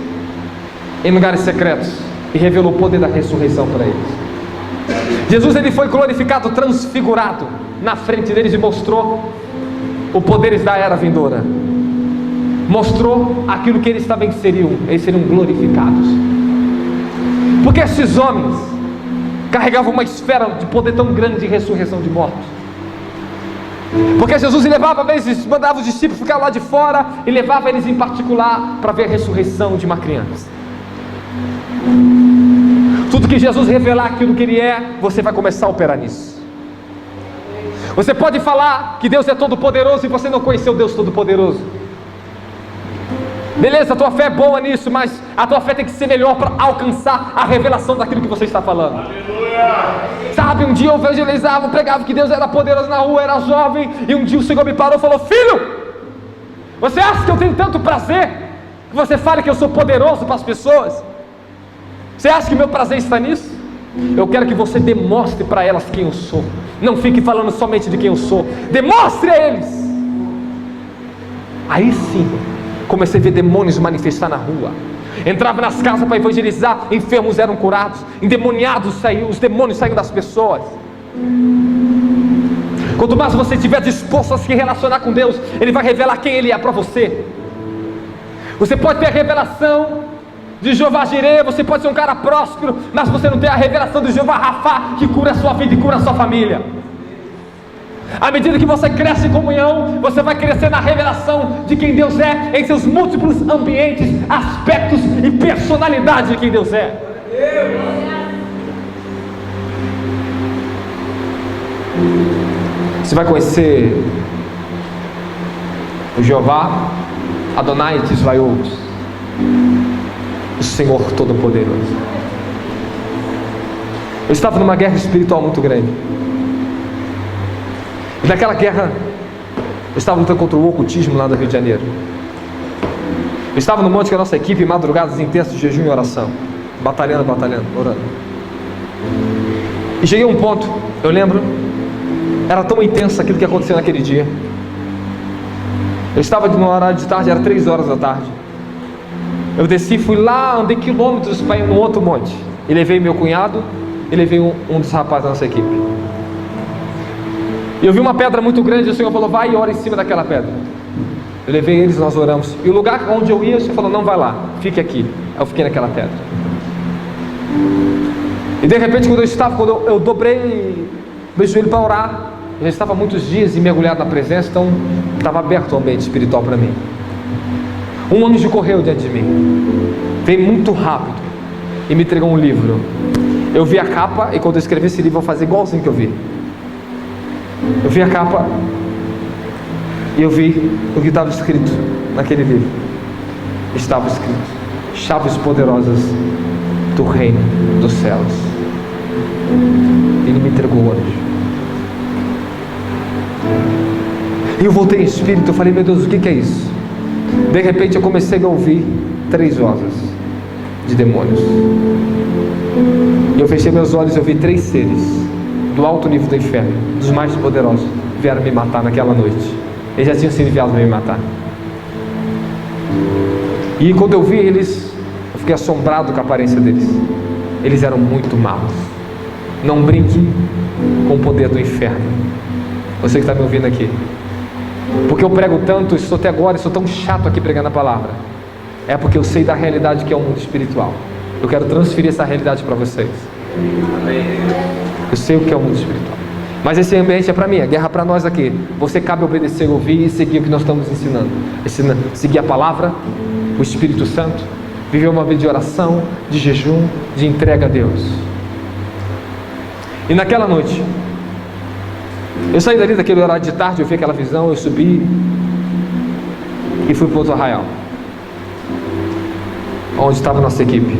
em lugares secretos e revelou o poder da ressurreição para eles. Jesus, ele foi glorificado, transfigurado na frente deles e mostrou os poderes da era vindoura. Mostrou aquilo que eles também seriam. Eles seriam glorificados. Porque esses homens carregavam uma esfera de poder tão grande de ressurreição de mortos. Porque Jesus levava, às vezes, mandava os discípulos ficar lá de fora e levava eles em particular para ver a ressurreição de uma criança. Tudo que Jesus revelar aquilo que Ele é, você vai começar a operar nisso. Você pode falar que Deus é todo poderoso e você não conheceu Deus todo poderoso. Beleza, a tua fé é boa nisso, mas a tua fé tem que ser melhor para alcançar a revelação daquilo que você está falando. Aleluia. Sabe, um dia eu evangelizava, pregava que Deus era poderoso na rua, era jovem, e um dia o Senhor me parou e falou: filho, você acha que eu tenho tanto prazer que você fale que eu sou poderoso para as pessoas? Você acha que meu prazer está nisso? Eu quero que você demonstre para elas quem eu sou. Não fique falando somente de quem eu sou, demonstre a eles. Aí sim, comecei a ver demônios manifestar na rua. Entrava nas casas para evangelizar, enfermos eram curados, endemoniados saíam, os demônios saíam das pessoas. Quanto mais você estiver disposto a se relacionar com Deus, Ele vai revelar quem Ele é para você. Você pode ter a revelação de Jeová Jireh, você pode ser um cara próspero, mas você não tem a revelação de Jeová Rafá, que cura a sua vida e cura a sua família. À medida que você cresce em comunhão, você vai crescer na revelação de quem Deus é, em seus múltiplos ambientes, aspectos e personalidade de quem Deus é. Você vai conhecer o Jeová Adonai Tzvaot, o Senhor Todo-Poderoso. Eu estava numa guerra espiritual muito grande. E naquela guerra, eu estava lutando contra o ocultismo lá do Rio de Janeiro. Eu estava no monte com a nossa equipe, em madrugadas intensas de jejum e oração, batalhando, orando. E cheguei a um ponto, eu lembro, era tão intenso aquilo que aconteceu naquele dia. Eu estava no horário de tarde, era 3 horas da tarde. Eu desci, fui lá, andei quilômetros para ir num outro monte. E levei meu cunhado, e levei um dos rapazes da nossa equipe. E eu vi uma pedra muito grande, e o Senhor falou: vai e ora em cima daquela pedra. Eu levei eles, nós oramos. E o lugar onde eu ia, o Senhor falou: não vai lá, fique aqui. Aí eu fiquei naquela pedra. E de repente, quando eu dobrei meu joelho para orar, eu já estava muitos dias mergulhado na presença, então estava aberto o ambiente espiritual para mim. Um anjo correu diante de mim, veio muito rápido e me entregou um livro. Eu vi a capa, e quando eu escrevi esse livro, eu vou fazer igualzinho que eu vi. Eu vi a capa e eu vi o que estava escrito naquele livro. Estava escrito: chaves poderosas do reino dos céus. Ele me entregou o anjo. E eu voltei em espírito, eu falei: meu Deus, o que é isso? De repente eu comecei a ouvir 3 vozes de demônios. E eu fechei meus olhos e eu vi 3 seres do alto nível do inferno, dos mais poderosos, vieram me matar naquela noite. Eles já tinham sido enviados para me matar. E quando eu vi eles, eu fiquei assombrado com a aparência deles. Eles eram muito maus. Não brinque com o poder do inferno. Você que está me ouvindo aqui, porque eu prego tanto, estou até agora, estou tão chato aqui pregando a palavra, é porque eu sei da realidade que é o mundo espiritual. Eu quero transferir essa realidade para vocês. Eu sei o que é o mundo espiritual, mas esse ambiente é para mim, a guerra é para nós aqui. Você cabe obedecer, ouvir e seguir o que nós estamos ensinando. Seguir a palavra, o Espírito Santo, viver uma vida de oração, de jejum, de entrega a Deus. E naquela noite, eu saí dali daquele horário de tarde, eu vi aquela visão, eu subi e fui para outro arraial, onde estava a nossa equipe.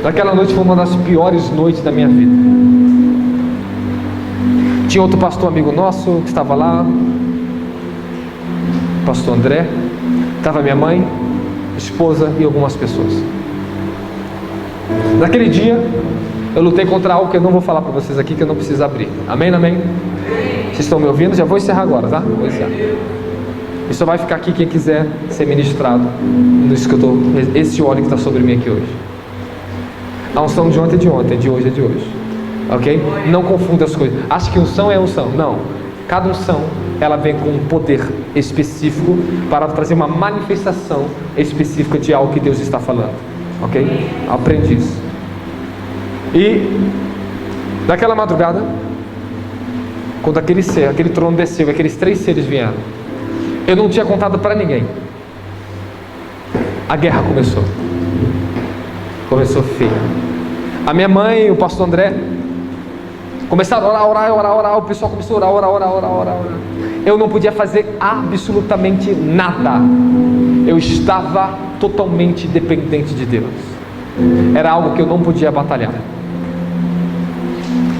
Naquela noite foi uma das piores noites da minha vida. Tinha outro pastor amigo nosso que estava lá, pastor André, estava minha mãe, esposa e algumas pessoas. Naquele dia eu lutei contra algo que eu não vou falar para vocês aqui, que eu não preciso abrir. Amém, amém? Vocês estão me ouvindo? Já vou encerrar agora, tá? Vou encerrar. E só vai ficar aqui quem quiser ser ministrado nisso que eu estou, esse óleo que está sobre mim aqui hoje. A unção de ontem é de ontem, de hoje é de hoje. Ok? Não confunda as coisas. Acha que unção é unção. Não. Cada unção, ela vem com um poder específico para trazer uma manifestação específica de algo que Deus está falando. Ok? Aprende isso. E naquela madrugada, quando aquele trono desceu, aqueles 3 seres vieram, eu não tinha contado para ninguém. A guerra começou. Começou feio. A minha mãe e o pastor André começaram a orar. O pessoal começou a orar. Eu não podia fazer absolutamente nada. Eu estava totalmente dependente de Deus. Era algo que eu não podia batalhar.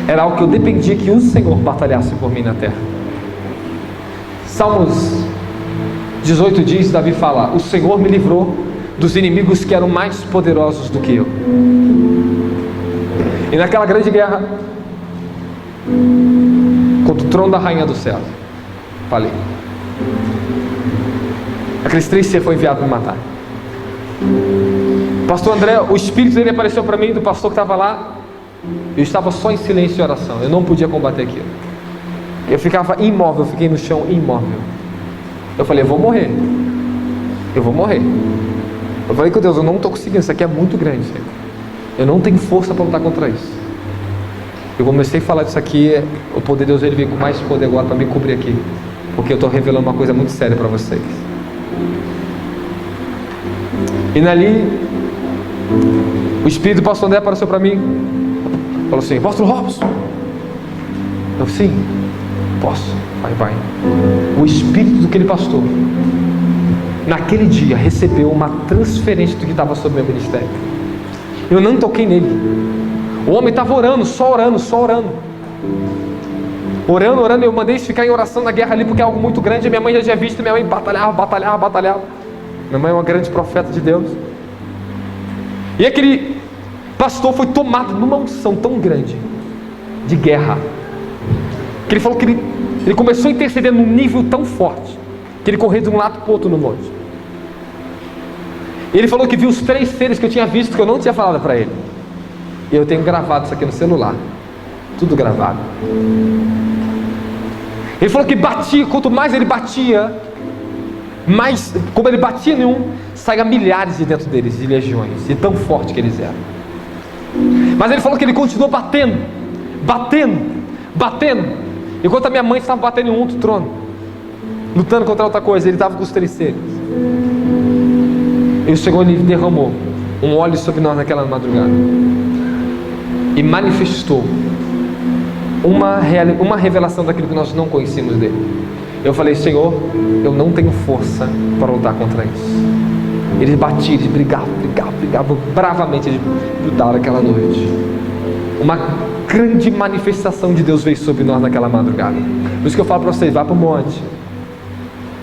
Era algo que eu dependia que o Senhor batalhasse por mim na terra. Salmos 18 diz, Davi fala: o Senhor me livrou dos inimigos que eram mais poderosos do que eu. E naquela grande guerra contra o trono da rainha do céu, falei, aqueles 3 seres foram enviados para me matar. Pastor André, o espírito dele apareceu para mim, do pastor que estava lá. Eu estava só em silêncio e oração. Eu não podia combater aquilo. Eu ficava imóvel, eu fiquei no chão imóvel. Eu falei, eu vou morrer. Eu falei com Deus, eu não estou conseguindo, isso aqui é muito grande, Senhor. Eu não tenho força para lutar contra isso. Eu comecei a falar disso aqui, o poder de Deus, ele veio com mais poder agora para me cobrir aqui. Porque eu estou revelando uma coisa muito séria para vocês. E dali, o espírito do pastor André apareceu para mim. Falou assim, pastor Robson. Eu, sim, posso. Vai. O espírito do aquele pastor, naquele dia, recebeu uma transferência do que estava sobre o meu ministério. Eu não toquei nele. O homem estava orando, só orando. Orando, eu mandei isso ficar em oração na guerra ali, porque é algo muito grande. A minha mãe já tinha visto, minha mãe batalhava. Minha mãe é uma grande profeta de Deus. E aquele pastor foi tomado numa unção tão grande de guerra, que ele falou que ele começou a interceder num nível tão forte, que ele correu de um lado para o outro no monte. Ele falou que viu os 3 seres que eu tinha visto, que eu não tinha falado para ele. E eu tenho gravado isso aqui no celular, tudo gravado. Ele falou que batia, quanto mais ele batia, mais, como ele batia em um, saia milhares de dentro deles, de legiões, de tão forte que eles eram. Mas ele falou que ele continuou batendo. Enquanto a minha mãe estava batendo em um outro trono, lutando contra outra coisa, ele estava com os 3 seres. E o Senhor lhe derramou um óleo sobre nós naquela madrugada e manifestou uma revelação daquilo que nós não conhecíamos dele. Eu falei, Senhor, eu não tenho força para lutar contra isso. Eles batiam, eles brigavam bravamente, eles lutaram aquela noite. Uma grande manifestação de Deus veio sobre nós naquela madrugada. Por isso que eu falo para vocês, vá para o monte,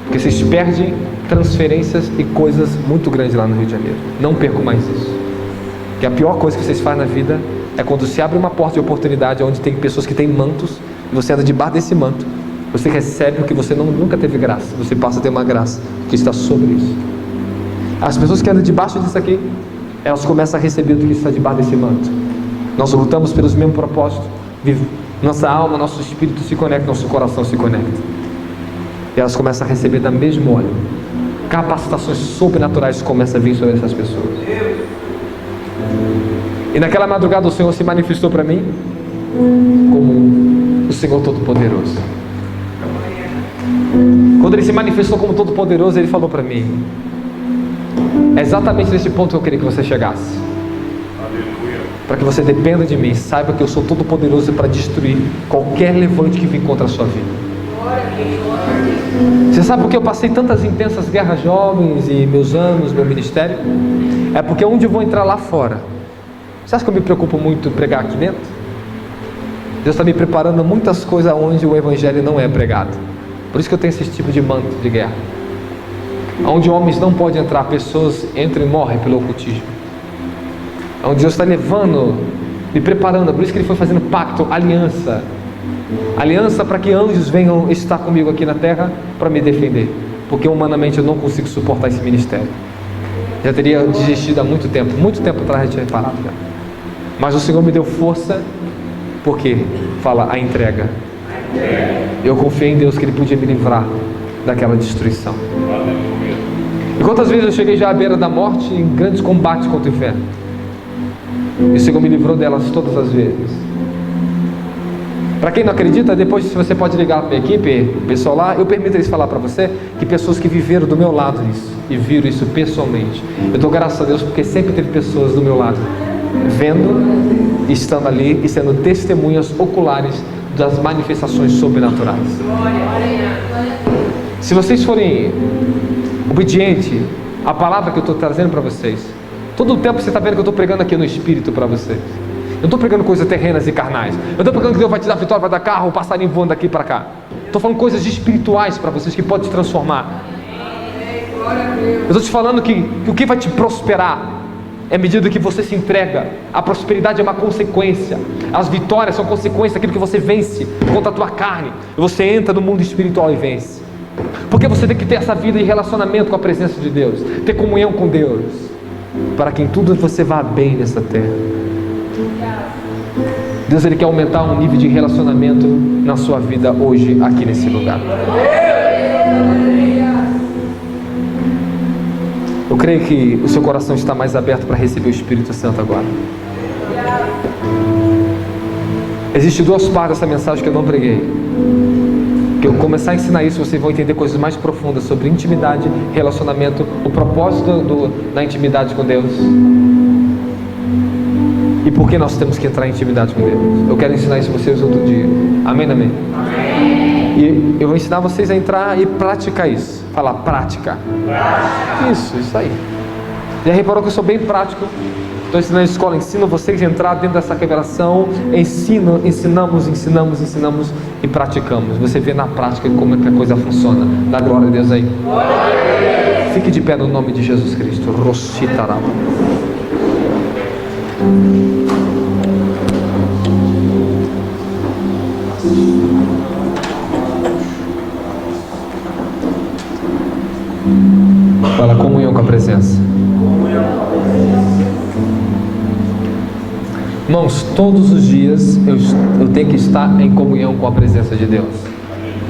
porque vocês perdem transferências e coisas muito grandes lá no Rio de Janeiro. Não percam mais isso. Porque a pior coisa que vocês fazem na vida é quando se abre uma porta de oportunidade onde tem pessoas que têm mantos e você anda debaixo desse manto. Você recebe o que você nunca teve graça. Você passa a ter uma graça que está sobre isso. As pessoas que andam debaixo disso aqui, elas começam a receber do que está debaixo desse manto. Nós lutamos pelos mesmos propósitos. Nossa alma, nosso espírito se conecta, nosso coração se conecta. E elas começam a receber da mesma óleo. Capacitações sobrenaturais começam a vir sobre essas pessoas. E naquela madrugada o Senhor se manifestou para mim como o Senhor Todo-Poderoso. Quando Ele se manifestou como Todo-Poderoso, Ele falou para mim: é exatamente nesse ponto que eu queria que você chegasse. Para que você dependa de mim, saiba que eu sou Todo-Poderoso para destruir qualquer levante que vem contra a sua vida. Você sabe por que eu passei tantas intensas guerras jovens e meus anos, meu ministério? É porque onde eu vou entrar lá fora, você acha que eu me preocupo muito em pregar aqui dentro? Deus está me preparando muitas coisas onde o Evangelho não é pregado. Por isso que eu tenho esse tipo de manto de guerra. Onde homens não podem entrar, pessoas entram e morrem pelo ocultismo. Onde Deus está levando, me preparando. Por isso que Ele foi fazendo pacto, aliança. Aliança para que anjos venham estar comigo aqui na terra para me defender. Porque humanamente eu não consigo suportar esse ministério. Já teria desistido há muito tempo atrás de tinha parado já. Mas o Senhor me deu força, porque fala a entrega. Eu confiei em Deus que Ele podia me livrar daquela destruição. E quantas vezes eu cheguei já à beira da morte em grandes combates contra o inferno, e o Senhor me livrou delas todas as vezes. Para quem não acredita, depois você pode ligar para a minha equipe, o pessoal lá, eu permito eles falar para você que pessoas que viveram do meu lado isso, e viram isso pessoalmente. Eu dou graças a Deus porque sempre teve pessoas do meu lado, vendo, estando ali e sendo testemunhas oculares das manifestações sobrenaturais. Se vocês forem obedientes à palavra que eu estou trazendo para vocês, todo o tempo você está vendo que eu estou pregando aqui no Espírito para vocês. Eu não estou pregando coisas terrenas e carnais. Eu estou pregando que Deus vai te dar vitória, vai dar carro, o passarinho voando daqui para cá. Estou falando coisas espirituais para vocês que podem te transformar. Eu estou te falando que o que vai te prosperar é à medida que você se entrega. A prosperidade é uma consequência. As vitórias são consequência daquilo que você vence contra a tua carne. E você entra no mundo espiritual e vence. Porque você tem que ter essa vida de relacionamento com a presença de Deus, ter comunhão com Deus, para que em tudo você vá bem nessa terra. Deus, Ele quer aumentar um nível de relacionamento na sua vida hoje, aqui nesse lugar. Eu creio que o seu coração está mais aberto para receber o Espírito Santo agora. Existem duas partes dessa mensagem que eu não preguei. Que eu começar a ensinar isso, vocês vão entender coisas mais profundas sobre intimidade, relacionamento, o propósito da intimidade com Deus. E por que nós temos que entrar em intimidade com Deus? Eu quero ensinar isso a vocês outro dia. Amém, amém? E eu vou ensinar vocês a entrar e praticar isso. Falar prática. Isso aí. Já reparou que eu sou bem prático? Estou ensinando na escola, ensino vocês a entrar dentro dessa revelação. Ensinamos e praticamos. Você vê na prática como é que a coisa funciona. Dá glória a Deus aí. Fique de pé no nome de Jesus Cristo. Rossitaraba. Fala, comunhão com a presença. Irmãos, todos os dias eu tenho que estar em comunhão com a presença de Deus.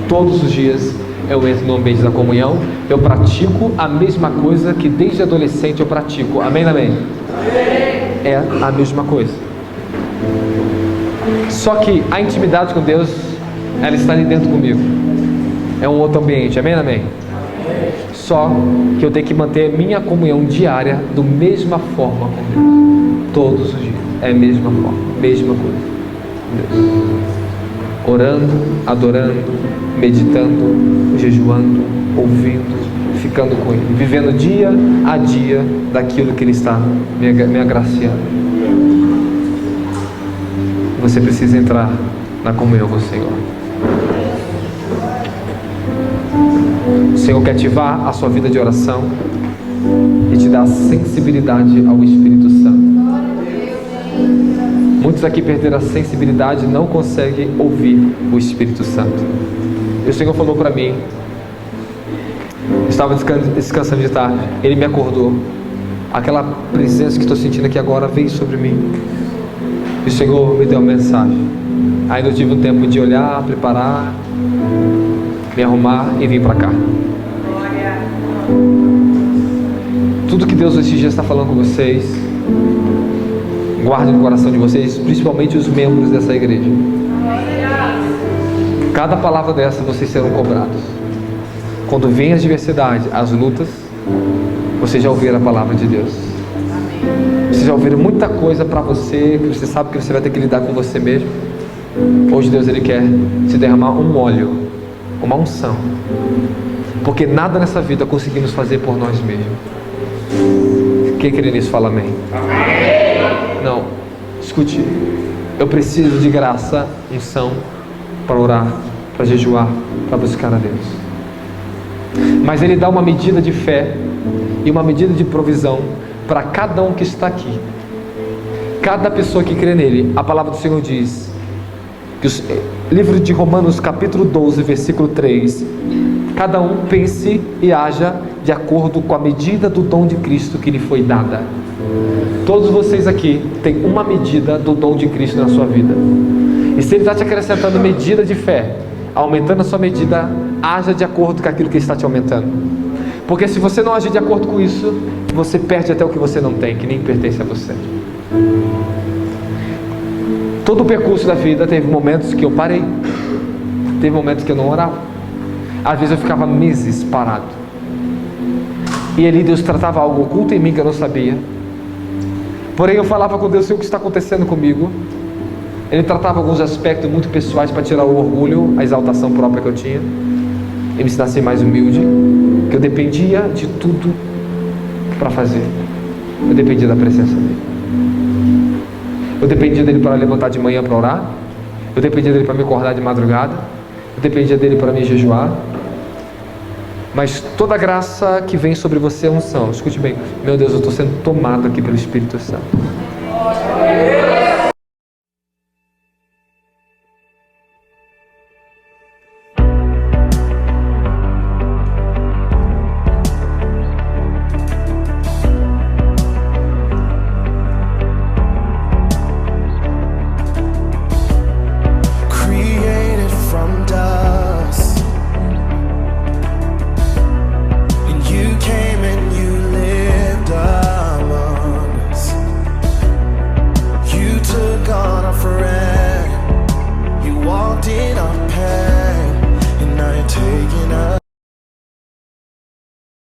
Todos os dias eu entro no ambiente da comunhão. Eu pratico a mesma coisa que desde adolescente eu pratico. Amém, amém? É a mesma coisa. Só que a intimidade com Deus, ela está ali dentro comigo. É um outro ambiente. Amém, amém? Só que eu tenho que manter minha comunhão diária da mesma forma com Deus. Todos os dias. É a mesma forma, mesma coisa. Deus. Orando, adorando, meditando, jejuando, ouvindo, ficando com Ele, vivendo dia a dia daquilo que Ele está me agraciando. Você precisa entrar na comunhão com o Senhor. O Senhor quer ativar a sua vida de oração e te dar sensibilidade ao Espírito Santo. Muitos aqui perderam a sensibilidade e não conseguem ouvir o Espírito Santo. E o Senhor falou para mim, estava descansando de tarde, Ele me acordou. Aquela presença que estou sentindo aqui agora veio sobre mim. E o Senhor me deu uma mensagem. Ainda eu tive um tempo de olhar, preparar, me arrumar e vir para cá. Tudo que Deus esses dias está falando com vocês, guarde no coração de vocês, principalmente os membros dessa igreja. Cada palavra dessa vocês serão cobrados. Quando vem as adversidades, as lutas, vocês já ouviram a palavra de Deus. Vocês já ouviram muita coisa para você, que você sabe que você vai ter que lidar com você mesmo. Hoje Deus, Ele quer te derramar um óleo, uma unção, porque nada nessa vida conseguimos fazer por nós mesmos. Quem crê nisso fala amém. Não, escute, eu preciso de graça, unção, para orar, para jejuar, para buscar a Deus. Mas Ele dá uma medida de fé e uma medida de provisão para cada um que está aqui. Cada pessoa que crê nele. A palavra do Senhor diz que o livro de Romanos capítulo 12 versículo 3, cada um pense e haja de acordo com a medida do dom de Cristo que lhe foi dada. Todos vocês aqui têm uma medida do dom de Cristo na sua vida. E se Ele está te acrescentando medida de fé, aumentando a sua medida, haja de acordo com aquilo que Ele está te aumentando. Porque se você não agir de acordo com isso, você perde até o que você não tem, que nem pertence a você. todo o percurso da vida teve momentos que eu parei, teve momentos que eu não orava, às vezes eu ficava meses parado, e ali Deus tratava algo oculto em mim que eu não sabia. Porém eu falava com Deus: o que está acontecendo comigo? Ele tratava alguns aspectos muito pessoais para tirar o orgulho, a exaltação própria que eu tinha, e me ensinar a ser mais humilde, que eu dependia de tudo para fazer. Eu dependia da presença dele, eu dependia dele para levantar de manhã para orar, eu dependia dele para me acordar de madrugada, eu dependia dele para me jejuar. Mas toda graça que vem sobre você é unção. Escute bem, meu Deus, eu estou sendo tomado aqui pelo Espírito Santo.